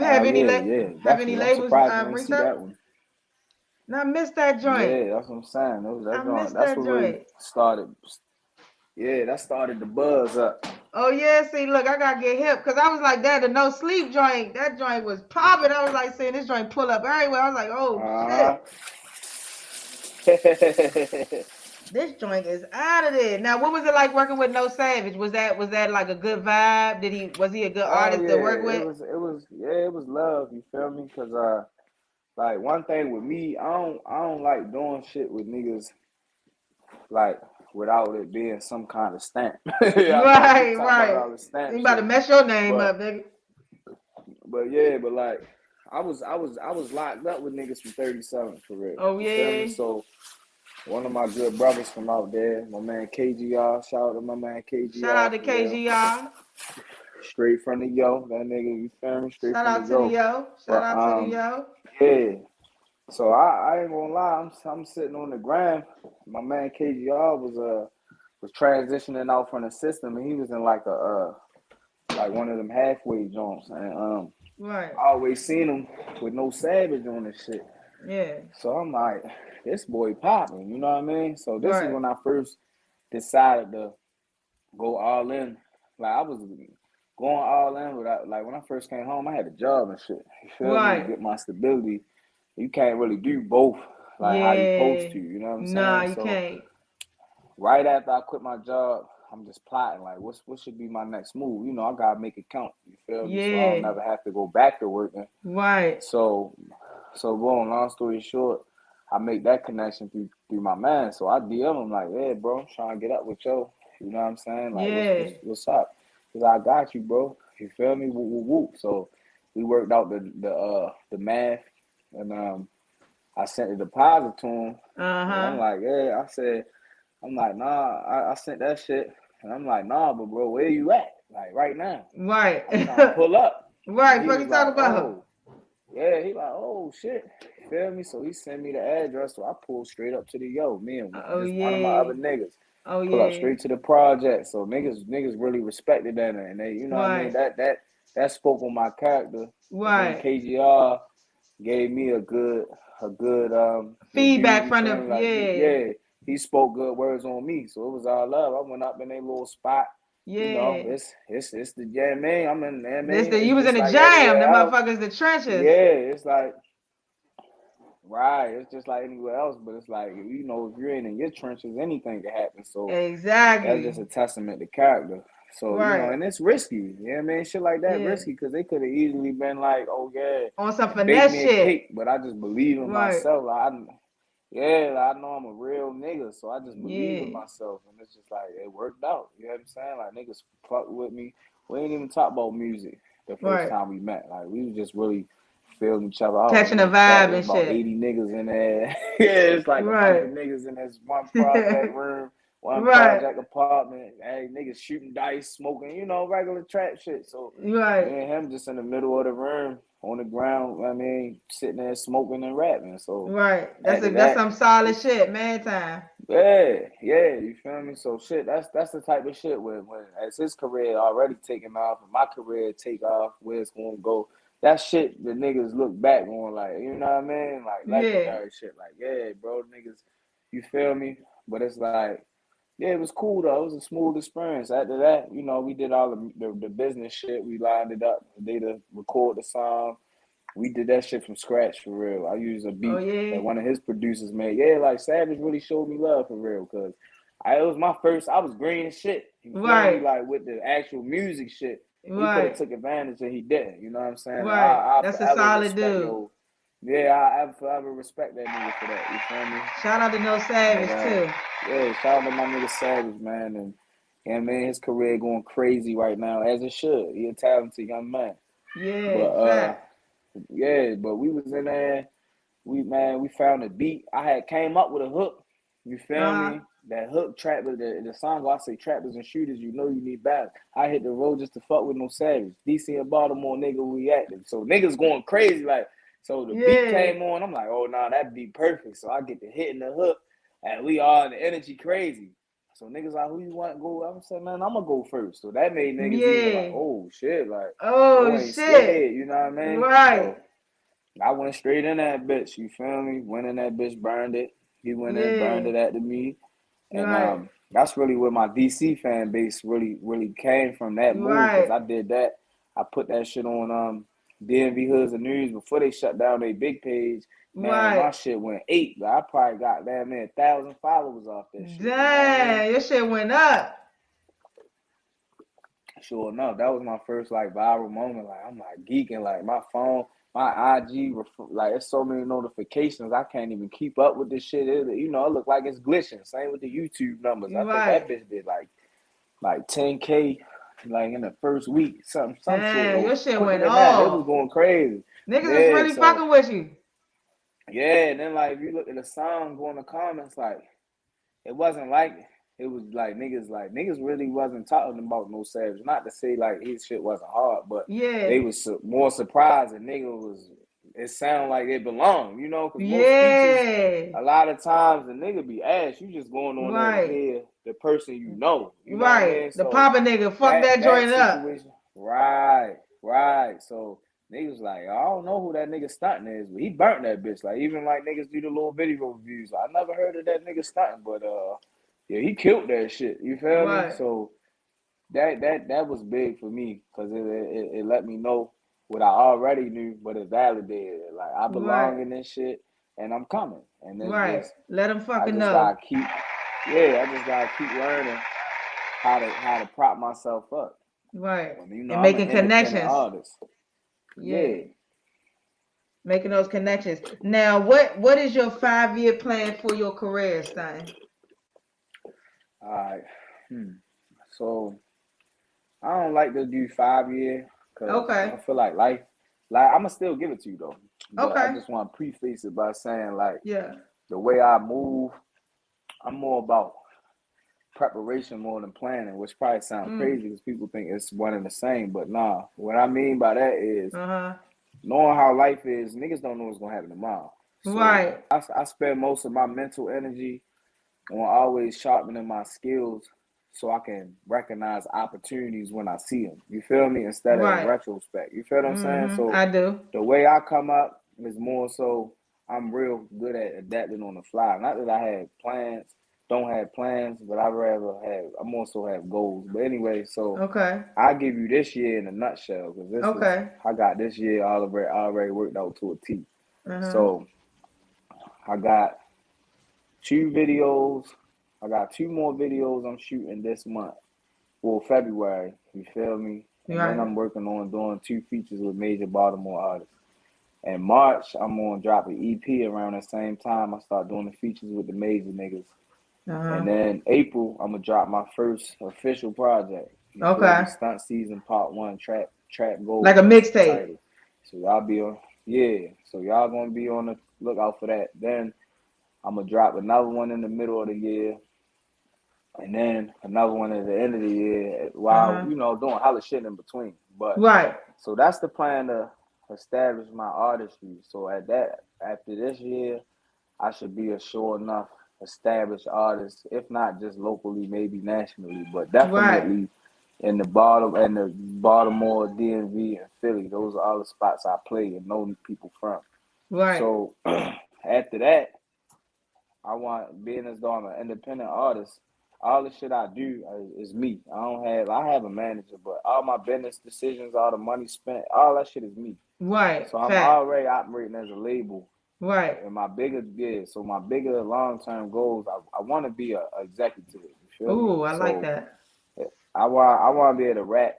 S1: Have any
S4: Yeah, yeah,
S1: have any
S4: definitely. I'm
S1: labels
S4: surprised you didn't
S1: reached
S4: see
S1: out?
S4: that one.
S1: No, I missed that joint.
S4: Yeah, that's what I'm saying.
S1: I missed
S4: That's
S1: that
S4: what really
S1: joint.
S4: started. Yeah, that started the buzz up.
S1: Oh yeah, see, look, I gotta get hip because I was like that. The No Sleep joint, that joint was popping. I was like seeing this joint pull up everywhere. I was like, oh
S4: Uh
S1: shit,
S4: huh.
S1: this joint is out of there. Now, what was it like working with No Savage? Was that like a good vibe? Was he a good
S4: Oh
S1: artist to work
S4: yeah,
S1: with?
S4: it was love. You feel me? Cause like one thing with me, I don't like doing shit with niggas like without it being some kind of stamp. I know I keep
S1: Right,
S4: talking about
S1: right.
S4: all the stamp
S1: You about to
S4: shit,
S1: mess your name
S4: but
S1: up, nigga.
S4: yeah, but like I was locked up with niggas from 37 for real.
S1: Oh
S4: You feel me?
S1: yeah.
S4: So one of my good brothers from out there, my man KGR, shout out to my man
S1: Shout out
S4: KGR
S1: to
S4: for real.
S1: KGR.
S4: Straight from the yo, that nigga, you feel me? Straight
S1: Shout
S4: from the
S1: out to the
S4: yo.
S1: yo. Shout
S4: But
S1: out to the yo.
S4: yeah. So I ain't gonna lie, I'm sitting on the ground. My man KGR was transitioning out from the system, and he was in like a like one of them halfway joints, and
S1: Right.
S4: I always seen him with No Savage on this shit.
S1: Yeah.
S4: So I'm like, this boy popping, you know what I mean? So this is
S1: Right.
S4: when I first decided to go all in. Like I was going all in without, like when I first came home, I had a job and shit. You feel me? To
S1: Right.
S4: get my stability. You can't really do both like how you supposed
S1: Yeah.
S4: to, you know what I'm
S1: Nah,
S4: saying?
S1: you
S4: So
S1: can't.
S4: right after I quit my job, I'm just plotting like what should be my next move. You know, I gotta make it count. You feel me? So I don't
S1: Yeah.
S4: never have to go back to working.
S1: Right.
S4: So boom, long story short, I make that connection through my man. So I DM him like, yeah, bro, I'm trying to get up with you. You know what I'm saying? Like,
S1: Yeah.
S4: what's up? Cause I got you, bro. You feel me? Whoop, whoop, whoop. So we worked out the math, and I sent the deposit to him, and I'm
S1: Uh-huh.
S4: like, yeah. I'm like, nah. I sent that shit, and I'm like, nah, but bro, where you at? Like right now,
S1: Right.
S4: I'm trying to pull up, and
S1: Right.
S4: he
S1: Fuck
S4: was
S1: you talk
S4: like,
S1: about.
S4: oh. Yeah, he like, oh shit, you feel me? So he sent me the address, so I pulled straight up to the yo. Me and
S1: Oh
S4: just one of my other
S1: yeah.
S4: niggas
S1: Oh
S4: pull up
S1: yeah.
S4: straight to the project. So niggas really respected that, and they, you know what I mean?
S1: Right.
S4: That spoke on my character. And then
S1: Right.
S4: KGR gave me a good review.
S1: Feedback
S4: You
S1: from
S4: feel
S1: the
S4: me? Like
S1: yeah.
S4: yeah, he spoke good words on me, so it was all love. I went up in a little spot. You know,
S1: Yeah.
S4: it's the yeah man. I'm in there,
S1: This
S4: man.
S1: the
S4: It's
S1: you was in
S4: just
S1: the
S4: like
S1: jam. The
S4: everywhere else.
S1: motherfuckers, the trenches.
S4: Yeah, it's like right. It's just like anywhere else, but it's like you know, if you're in your trenches, anything can happen. So that's just
S1: Exactly.
S4: a testament to character. So you know,
S1: Right.
S4: and it's risky. You know what I mean? Shit like that
S1: Yeah.
S4: risky because they could have easily been like, oh yeah,
S1: On some
S4: bake
S1: finesse
S4: me a
S1: shit.
S4: cake, but I just believe in
S1: Right.
S4: myself. Yeah, like, I know I'm a real nigga, so I just believe in
S1: Yeah.
S4: myself, and it's just like it worked out. You know what I'm saying? Like niggas fuck with me. We ain't even talk about music the first
S1: Right.
S4: time we met. Like we was just really feeling each other out.
S1: Catching
S4: We
S1: a
S4: in the chat.
S1: vibe
S4: There's
S1: and
S4: about
S1: shit.
S4: 80 niggas in there. Yeah, it's like 100
S1: Right.
S4: niggas in this one project room. one
S1: Right.
S4: project apartment. Hey, niggas shooting dice, smoking, you know, regular trap shit. So
S1: Right.
S4: me and him just in the middle of the room on the ground. I mean, sitting there smoking and rapping. So
S1: Right.
S4: after
S1: That's
S4: that,
S1: some solid shit, man. Time.
S4: yeah, you feel me? So shit, that's the type of shit when as his career already taking off and my career take off, where it's gonna go. That shit the niggas look back on like, you know what I mean? Like
S1: Yeah.
S4: legendary shit. Like, yeah, bro, niggas, you feel me? But it's like, yeah, it was cool though. It was a smooth experience. After that, you know, we did all the business shit. We lined it up. They to record the song. We did that shit from scratch for real. I used a
S1: Oh
S4: beat that
S1: yeah.
S4: one of his producers made. Yeah, like Savage really showed me love for real, cause it was my first. I was green as shit. You feel me?
S1: Right.
S4: Like with the actual music shit, he could have
S1: Right.
S4: took advantage and he didn't. You know what I'm saying? And
S1: Right.
S4: I
S1: That's a
S4: forever
S1: solid
S4: respect
S1: dude.
S4: yo. Yeah, I forever respect that nigga for that. You feel me?
S1: Shout out to No
S4: But
S1: Savage too.
S4: yeah, shout out to my nigga Savage, man, and yeah, man, his career going crazy right now, as it should. He a talented young man.
S1: Yeah.
S4: But
S1: Fact.
S4: yeah, but we was in there. We found a beat. I had came up with a hook. You feel
S1: Uh huh.
S4: me? That hook trap, the song I say trappers and shooters, you know you need balance. I hit the road just to fuck with no savage. DC and Baltimore nigga, we active. So niggas going crazy like, so the beat
S1: Yeah.
S4: came on. I'm like, oh nah, that beat perfect. So I get to hitting the hook and we all in the energy crazy. So niggas like, who you want to go? I'm saying, man, I'm gonna go first. So that made niggas even like,
S1: Yeah.
S4: oh shit, like,
S1: Oh
S4: yo ain't
S1: shit.
S4: scared, you know what I mean?
S1: Right.
S4: So I went straight in that bitch, you feel me? Went in that bitch, burned it. He went in, burned
S1: Yeah.
S4: it after me. And
S1: Right.
S4: that's really where my DC fan base really came from, that move, because
S1: Right.
S4: I did that. I put that shit on DMV Hoods and News before they shut down their big page. Man, my
S1: Right.
S4: shit went 8. Like, I probably got damn near 1,000 followers off that shit. You know what I mean?
S1: Damn, your shit went up.
S4: Sure enough, that was my first like viral moment. Like I'm like geeking, like my phone, my IG, like it's so many notifications. I can't even keep up with this shit. It look like it's glitching. Same with the YouTube numbers. I think that
S1: Right.
S4: bitch did like 10K, like in the first week, some shit,
S1: Damn,
S4: or
S1: your shit
S4: quicker
S1: went
S4: than that. It was
S1: off.
S4: going crazy.
S1: Niggas is
S4: Yeah,
S1: really
S4: so
S1: fucking with you.
S4: yeah, and then like if you look at the song, go in the comments, like it wasn't like it was like niggas really wasn't talking about no Savage. Not to say like his shit wasn't hard, but
S1: Yeah.
S4: they was more surprised and nigga was. It sounded like it belonged, you know, because most features,
S1: Yeah.
S4: a lot of times the nigga be ass. You just going on there to
S1: Right.
S4: hear the person you know. You know what I
S1: Right.
S4: mean?
S1: The
S4: So
S1: papa nigga, fuck
S4: that
S1: that
S4: that
S1: joint up.
S4: situation, right. So niggas like, I don't know who that nigga stunting is, but he burnt that bitch. Like even like niggas do the little video reviews. I never heard of that nigga stunting, but yeah, he killed that shit. You feel me?
S1: Right.
S4: So that was big for me because it let me know what I already knew, but it validated it. Like I
S1: Right.
S4: belong in this shit, and I'm coming. And it's
S1: Right.
S4: just
S1: Let them
S4: I
S1: fucking
S4: just
S1: know.
S4: gotta keep, yeah, I just gotta keep learning how to prop myself up.
S1: Right.
S4: When
S1: And
S4: I'm an
S1: making
S4: independent
S1: connections.
S4: artist.
S1: Yeah.
S4: Yeah.
S1: Making those connections. Now, what is your 5-year plan for your career, Stein?
S4: All right. So I don't like to do 5 year because
S1: Okay.
S4: I feel like like I'm gonna still give it to you though. But I
S1: Okay.
S4: just want to preface it by saying like
S1: Yeah.
S4: the way I move, I'm more about preparation more than planning, which probably sounds
S1: Mm.
S4: crazy because people think it's one and the same. But nah, what I mean by that is
S1: Uh-huh.
S4: knowing how life is, niggas don't know what's gonna happen tomorrow. So
S1: Right.
S4: I spend most of my mental energy on always sharpening my skills so I can recognize opportunities when I see them. You feel me? Instead of in
S1: Right.
S4: retrospect. You feel what I'm saying? So
S1: I do.
S4: the way I come up is more so I'm real good at adapting on the fly. Not that I had plans, don't have plans, but I'm also have goals. But anyway, so
S1: Okay.
S4: I'll give you this year in a nutshell because
S1: Okay.
S4: I got this year already worked out to a T.
S1: Uh-huh.
S4: So I got 2 videos. I got 2 more videos I'm shooting this month. Well, February, you feel me? And then
S1: Right.
S4: I'm working on doing 2 features with major Baltimore artists. In March, I'm gonna drop an EP around the same time I start doing the features with the major niggas.
S1: Uh-huh.
S4: And then April, I'm gonna drop my first official project. You feel me?
S1: Okay.
S4: Stunt Season Part 1, Trap
S1: Like
S4: Gold.
S1: a
S4: That's the
S1: mixtape.
S4: title. So y'all be on, yeah. So y'all gonna be on the lookout for that. Then I'm gonna drop another one in the middle of the year. and then another one at the end of the year while, doing hella shit in between. But
S1: Right.
S4: so that's the plan to establish my artistry. So after this year, I should be a sure enough established artist, if not just locally, maybe nationally, but definitely in the Baltimore, DMV, and Philly. Those are all the spots I play and know people from.
S1: Right.
S4: So after that, I want, being as though I'm an independent artist, all the shit I do is me. I have a manager, but all my business decisions, all the money spent, all that shit is me.
S1: Right.
S4: So I'm
S1: Fact.
S4: already operating as a label.
S1: Right.
S4: And my bigger long term goals, I want to be a executive. You feel me?
S1: Ooh, I like
S4: So
S1: that.
S4: I want to be able to rap.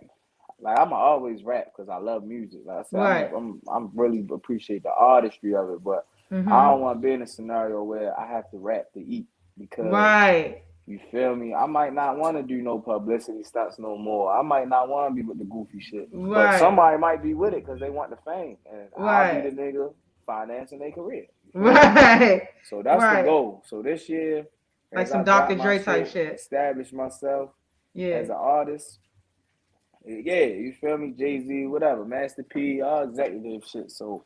S4: Like I'ma always rap because I love music. Like I said,
S1: Right.
S4: I'm really appreciate the artistry of it, but I
S1: Mhm.
S4: don't want to be in a scenario where I have to rap to eat because
S1: Right.
S4: you feel me. I might not want to do no publicity stunts no more. I might not want to be with the goofy shit, but
S1: Right.
S4: somebody might be with it because they want the fame, and I'll be the
S1: Right.
S4: nigga financing their career. You feel me?
S1: Right.
S4: So that's the
S1: Right.
S4: goal. So this year,
S1: Like
S4: as
S1: some
S4: I drop
S1: Dr.
S4: my
S1: Dre type
S4: shit,
S1: shit.
S4: establish myself
S1: Yeah.
S4: as an artist. Yeah, you feel me? Jay-Z, whatever, Master P, all executive shit. So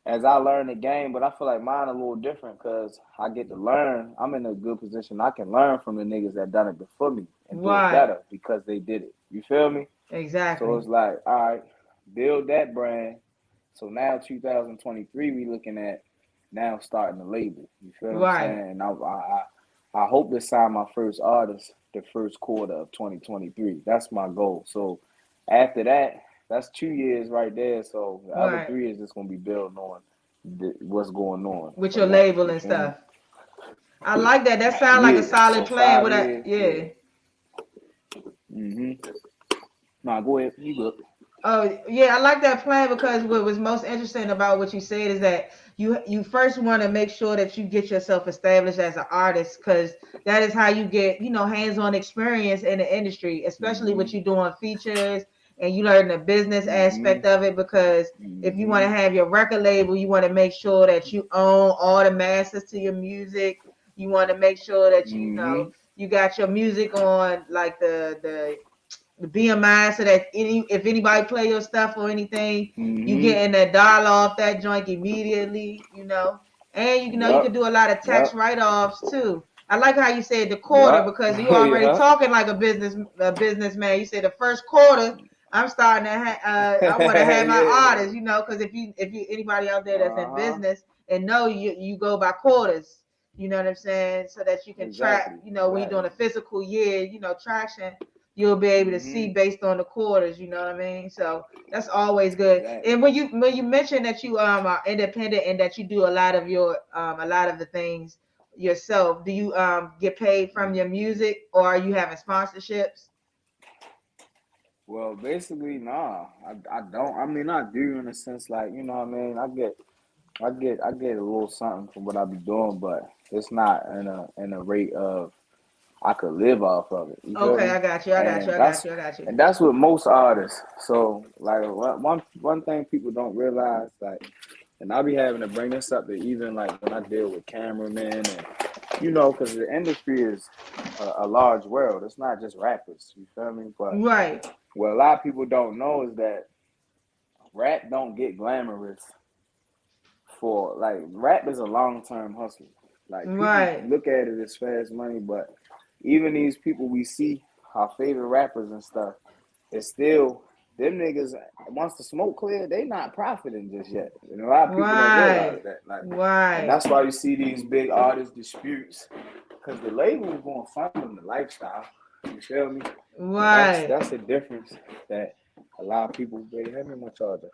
S4: as I learn the game, but I feel like mine a little different because I get to learn. I'm in a good position. I can learn from the niggas that done it before me and do it
S1: Right.
S4: better because they did it. You feel me? So
S1: Exactly.
S4: it's like, all right, build that brand. So now 2023, we looking at now starting the label. You feel what I'm
S1: Right.
S4: saying? And I hope to sign my first artist the first quarter of 2023. That's my goal. So after that, that's 2 years right there. So the other
S1: Right.
S4: 3 is just gonna be building on what's going on
S1: With your
S4: from that.
S1: label
S4: You
S1: and
S4: feel me?
S1: stuff. I like that. That sounds like a
S4: Yeah.
S1: solid
S4: So
S1: plan. With
S4: 5 years.
S1: yeah.
S4: Yeah. Nah, go ahead. You good?
S1: Oh yeah, I like that plan because what was most interesting about what you said is that you first want to make sure that you get yourself established as an artist because that is how you get hands-on experience in the industry, especially
S4: Mm-hmm.
S1: what you doing features and you learn the business
S4: Mm-hmm.
S1: aspect of it because if you want
S4: Mm-hmm.
S1: to have your record label, you want to make sure that you own all the masters to your music. You want to make sure that
S4: Mm-hmm.
S1: you got your music on like the BMI so that if anybody play your stuff or anything, you
S4: Mm-hmm.
S1: getting that dollar off that joint immediately, And you
S4: Yup.
S1: can do a lot of tax
S4: Yup.
S1: write-offs too. I like how you said the quarter
S4: Yup.
S1: because you already
S4: Yup.
S1: talking like a businessman. You said the first quarter, I'm starting to I want to have my
S4: Yeah.
S1: artists, because if you anybody out there that's in
S4: Uh-huh.
S1: business and know you go by quarters, you know what I'm saying, so that you can track,
S4: Exactly.
S1: when you're doing
S4: Exactly.
S1: a physical year, traction, you'll be able to see
S4: Mm-hmm.
S1: based on the quarters, you know what I mean? So that's always good.
S4: Exactly.
S1: And when you mentioned that you are independent and that you do a lot of the things yourself, do you get paid from your music or are you having sponsorships?
S4: Well, basically, nah. I don't. I mean, I do in a sense, like, you know what I mean? I get a little something from what I be doing, but it's not in a rate of I could live off of it. You feel
S1: Okay,
S4: me?
S1: I got you. I got you.
S4: And
S1: I got you. I got you.
S4: that's what most artists. So like one thing people don't realize, like, and I'll be having to bring this up to even like when I deal with cameramen and because the industry is a large world. It's not just rappers. You feel me? But
S1: Right.
S4: what a lot of people don't know is that rap don't get glamorous for like rap is a long term hustle. Like people
S1: Right.
S4: look at it as fast money, but even these people we see, our favorite rappers and stuff, it's still them niggas. Once the smoke clear, they not profiting just yet. And a lot of people don't realize
S1: Right.
S4: that. Like, and
S1: Right.
S4: that's why you see these big artist disputes because the label is going to fund them the lifestyle. You feel me? And
S1: Right.
S4: that's the difference that a lot of people. Baby, hand me my charger,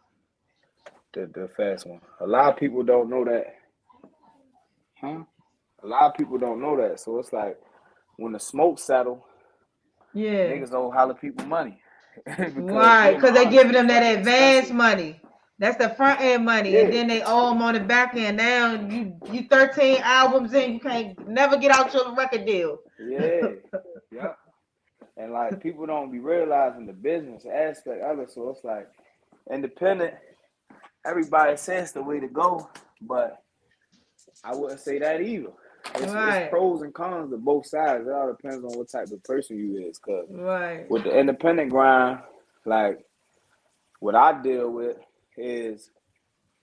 S4: the fast one. A lot of people don't know that, huh? A lot of people don't know that. So it's like when the smoke settle,
S1: Yeah.
S4: niggas owe holler people money because
S1: Right,
S4: me and my
S1: because they
S4: artists
S1: giving
S4: be
S1: them that
S4: fucking
S1: advance
S4: expensive.
S1: money. That's the front end money, and
S4: Yeah,
S1: then they owe them on the back end. Now you 13 albums in, you can't never get out your record deal.
S4: yeah, yeah. And like people don't be realizing the business aspect of it. So it's like independent. Everybody says the way to go, but I wouldn't say that either. It's pros and cons to both sides. It all depends on what type of person you is. Cause with the independent grind, like what I deal with is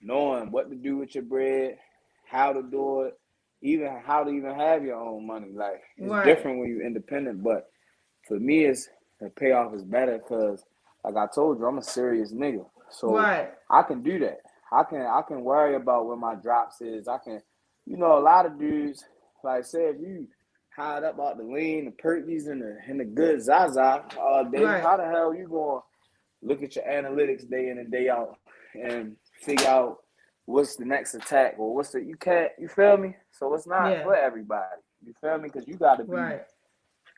S4: knowing what to do with your bread, how to do it, even how to even have your own money. Like it's different when you're independent, but for me, it's the payoff is better because, like I told you, I'm a serious nigga, so I can do that. I can worry about where my drops is. I can, a lot of dudes like say if you hide up out the lean, the perkies, and the good Zaza all day, how the hell you gonna look at your analytics day in and day out and figure out what's the next attack or what's the you feel me? So it's not for everybody. You feel me? Because you got to be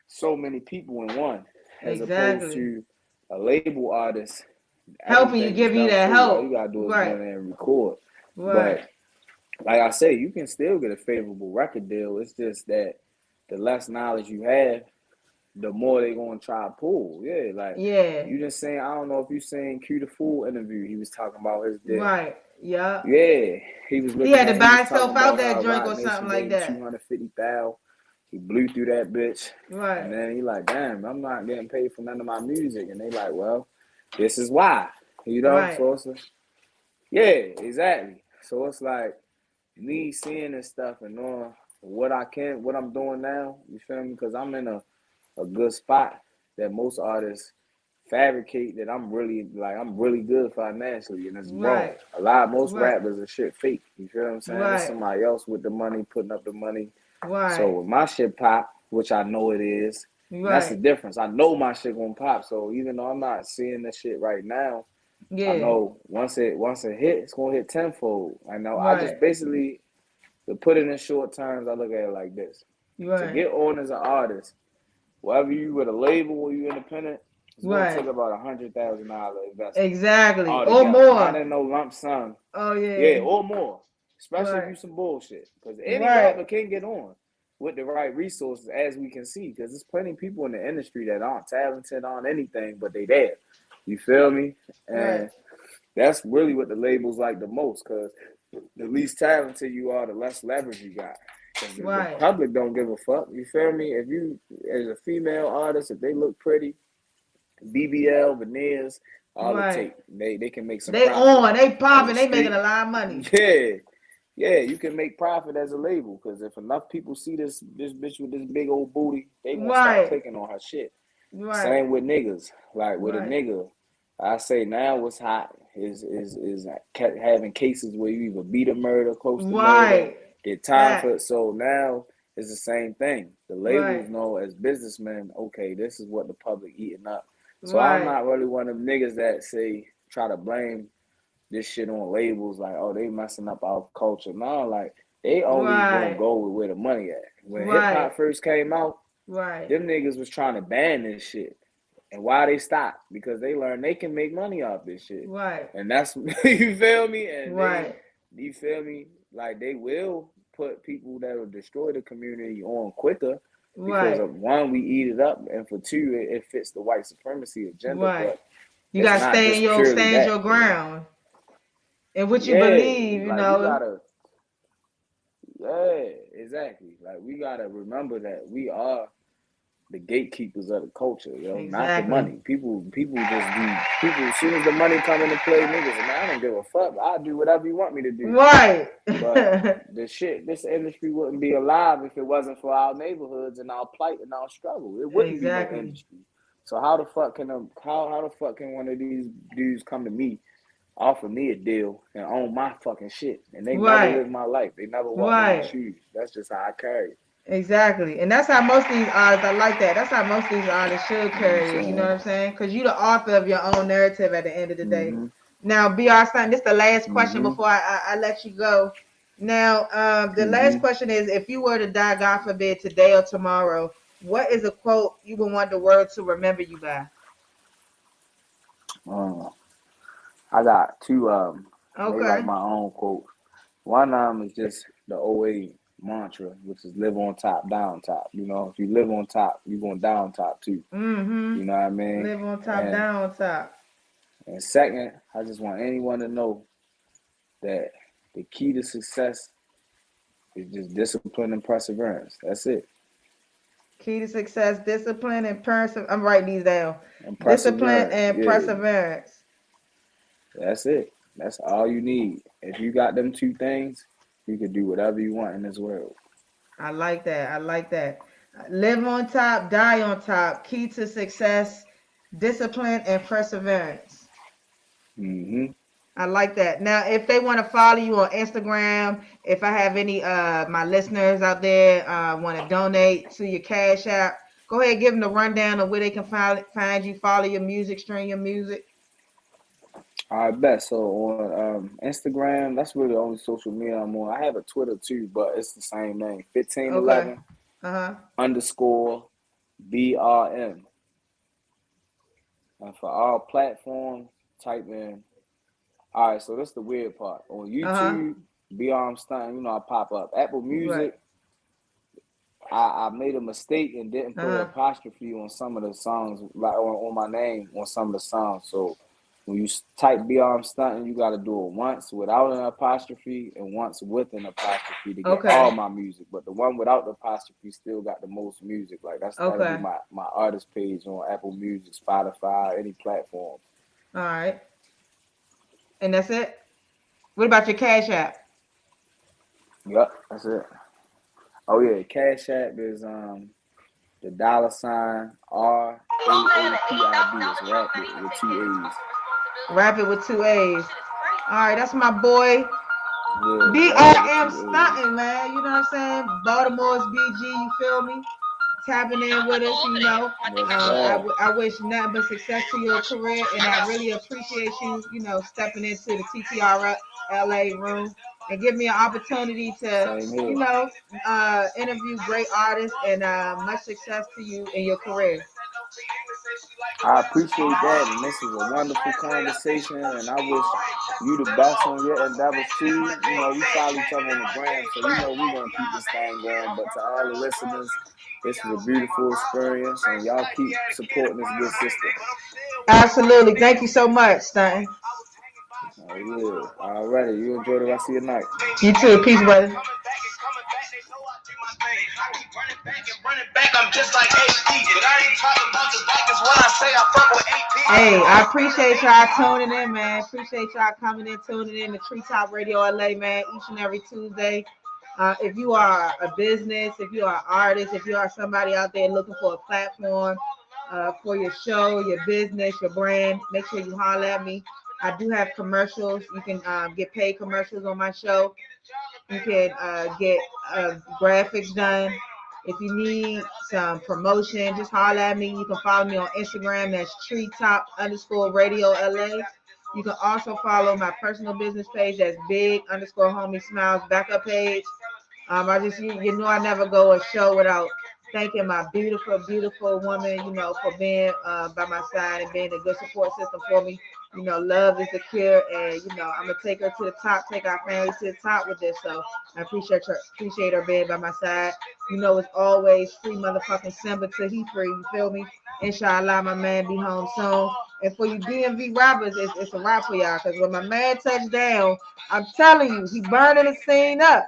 S4: so many people in one, as opposed to a label artist.
S1: Helping you, give you that help.
S4: All you gotta do is go in there and record. But like I say, you can still get a favorable record deal. It's just that the less knowledge you have, the more they gonna try to pull. You just saying, I don't know if you seen Q the Fool interview. He was talking about his deal.
S1: Yeah,
S4: he was
S1: he had to buy himself out that drink or something like that.
S4: 250,000. He blew through that bitch. And then he like, damn, I'm not getting paid for none of my music. And they like, well, this is why. So it's exactly. So it's like me seeing this stuff and knowing what I'm doing now, you feel me? Because I'm in a good spot that most artists fabricate that I'm really good financially, and it's wrong. Most rappers are shit fake. You feel what I'm saying? It's somebody else with the money putting up the money. So when my shit pop, which I know it is, that's the difference. I know my shit gonna pop. So even though I'm not seeing this shit right now, I know once it hit, it's gonna hit tenfold. I know. I just basically, to put it in short terms, I look at it like this: to get on as an artist, whether you with a label or you independent, it's gonna take about $100,000 investment.
S1: Exactly,
S4: altogether.
S1: Or more.
S4: Not in no lump sum.
S1: Oh
S4: or more. Especially if you some bullshit, because any rapper can get on with the right resources, as we can see. Because there's plenty of people in the industry that aren't talented on anything, but they there. You feel me? And that's really what the labels like the most. Because the least talented you are, the less leverage you got. The public don't give a fuck. You feel me? If you, as a female artist, if they look pretty, BBL, veneers, all it take, they can make some profit.
S1: They popping, they making a lot of money.
S4: You can make profit as a label, because if enough people see this bitch with this big old booty, they gonna start clicking on her shit. Same with niggas. Like with a nigga, I say now what's hot is having cases where you either beat a murder, close to murder, get time for it. So now it's the same thing. The labels know as businessmen, okay, this is what the public eating up. So I'm not really one of them niggas that try to blame this shit on labels, like, oh, they messing up our culture. No, like, they only gonna go with where the money at. When hip hop first came out, them niggas was trying to ban this shit. And why they stopped? Because they learned they can make money off this shit. And that's, you feel me? And you feel me? Like, they will put people that will destroy the community on quicker. Because of one, we eat it up, and for two, it fits the white supremacy agenda. But
S1: you gotta stand your ground. And what you believe, you know.
S4: You gotta, exactly. Like, we gotta remember that we are the gatekeepers of the culture, not the money. People just do. As soon as the money come into play, niggas, and I don't give a fuck. I'll do whatever you want me to do. But this industry wouldn't be alive if it wasn't for our neighborhoods and our plight and our struggle. It wouldn't be no industry. So how the fuck can one of these dudes come to me, offer me a deal, and own my fucking shit, and they never live my life. They never walk in my shoes. That's just how I carry it.
S1: Exactly. And that's how most of these artists, I like that. That's how most of these artists should carry it. You know what I'm saying? Because you're the author of your own narrative at the end of the day. Now, BR Son, this is the last question before I let you go. Now, the last question is, if you were to die, God forbid, today or tomorrow, what is a quote you would want the world to remember you by?
S4: I got two they like my own quotes. One is just the OA mantra, which is live on top, down top. You know, if you live on top, you're going down top too. You know what I mean?
S1: Live on top, down top.
S4: And second, I just want anyone to know that the key to success It's just discipline and perseverance. That's it.
S1: Key to success, discipline and perseverance. I'm writing these down.
S4: And
S1: Discipline
S4: perseverance.
S1: and
S4: Yeah.
S1: perseverance.
S4: That's it. That's all you need. If you got them two things, you can do whatever you want in this world.
S1: I like that. I like that. Live on top, die on top. Key to success, discipline and perseverance.
S4: Mm-hmm.
S1: I like that. Now, if they want to follow you on Instagram, if I have any my listeners out there want to donate to your Cash App, go ahead, give them the rundown of where they can find you, follow your music, stream your music.
S4: I bet. So on Instagram, that's really the only social media I'm on. I have a Twitter too, but it's the same name,
S1: Okay.
S4: 1511
S1: Uh-huh.
S4: underscore BRM. And for all platforms, type in. All right, so that's the weird part. On
S1: Uh-huh.
S4: YouTube, BRM Stunting, I pop up. Apple
S1: Right.
S4: Music, I made a mistake and didn't put an
S1: Uh-huh.
S4: apostrophe on some of the songs, like on my name on some of the songs. So when you type BRM Stunting, you got to do it once without an apostrophe and once with an apostrophe to get
S1: Okay.
S4: all my music. But the one without the apostrophe still got the most music. Like that'll be
S1: Okay.
S4: my artist page on Apple Music, Spotify, any platform.
S1: All right. And that's it? What about your Cash App?
S4: Yep, that's it. Oh yeah, Cash App is the $RAAPID. It's rapid with two A's.
S1: Rapid with two A's. All right, that's my boy.
S4: Yeah, rapid with
S1: BRM
S4: two A's.
S1: stunting, man. You know what I'm saying? Baltimore's BG, you feel me? Tapping in with us, you know. I wish nothing but success to your career, and I really appreciate you, stepping into the TTR LA room and give me an opportunity to,
S4: Same here.
S1: interview great artists, and much success to you in your career.
S4: I appreciate that, and this is a wonderful conversation, and I wish you the best on your endeavors too. We follow each other on the gram, so we're gonna keep this thing going. But to all the listeners, this was a beautiful experience, and y'all keep supporting this good sister.
S1: Absolutely. Thank you so much, Stunting.
S4: Oh yeah. Alrighty. You enjoy the rest of your night.
S1: You too. Peace, brother. Hey, I appreciate y'all tuning in, man. Appreciate y'all coming in, tuning in to Treetop Radio LA, man, each and every Tuesday. If you are a business, if you are an artist, if you are somebody out there looking for a platform for your show, your business, your brand, make sure you holler at me. I do have commercials. You can get paid commercials on my show. You can get graphics done. If you need some promotion, just holler at me. You can follow me on Instagram. That's treetop_radio LA. You can also follow my personal business page. That's big_homie smiles backup page. I just, I never go a show without thanking my beautiful, beautiful woman, for being by my side and being a good support system for me. Love is the cure, and I'm gonna take her to the top, take our family to the top with this. So I appreciate her being by my side. It's always free motherfucking Simba till he free. You feel me? Inshallah, my man be home soon. And for you DMV robbers, it's a wrap for y'all. Cause when my man touched down, I'm telling you, he burning the scene up.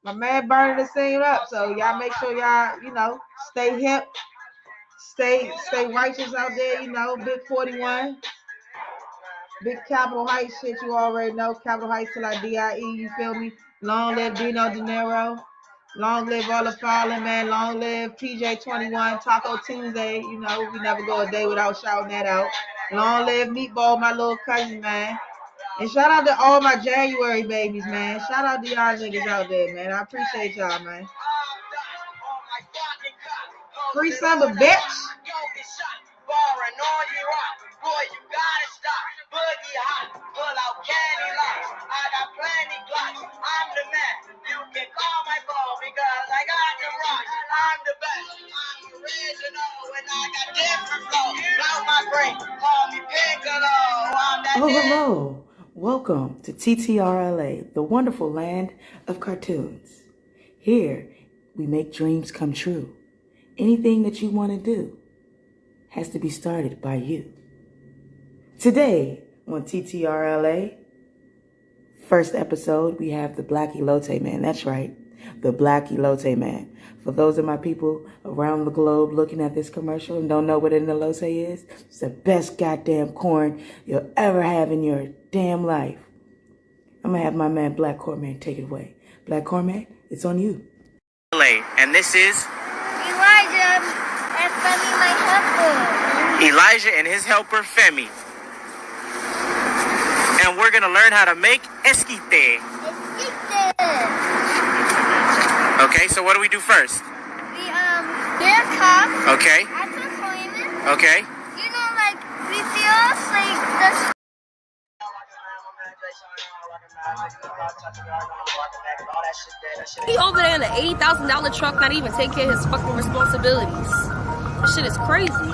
S1: My man burning the scene up. So y'all make sure y'all, stay hip, stay righteous out there, big 41. Big Capital Heights shit, you already know. Capital Heights till I DIE, you feel me? Long live Dino De Niro. Long live all the fallen, man. Long live PJ21, Taco Tuesday. We never go a day without shouting that out. Long live Meatball, my little cousin, man. And shout out to all my January babies, man. Shout out to y'all niggas out there, man. I appreciate y'all, man. Free summer, bitch.
S5: Oh, hello. Welcome to TTRLA, the wonderful land of cartoons. Here, we make dreams come true. Anything that you want to do has to be started by you. Today on TTRLA, first episode, we have the Black Elote Man. That's right. the Black Elote Man. For those of my people around the globe looking at this commercial and don't know what an elote is, it's the best goddamn corn you'll ever have in your damn life. I'm going to have my man Black Corman take it away. Black Corman, it's on you.
S6: And this is
S7: Elijah and Femi, my helper.
S6: Elijah and his helper Femi. And we're going to learn how to make esquite. Okay, so what do we do first?
S7: We get a cup.
S6: Okay.
S7: Add some lemon.
S6: Okay.
S7: You know, like we feel like the.
S2: He over there in an $80,000 truck, not even taking care of his fucking responsibilities. This shit is crazy.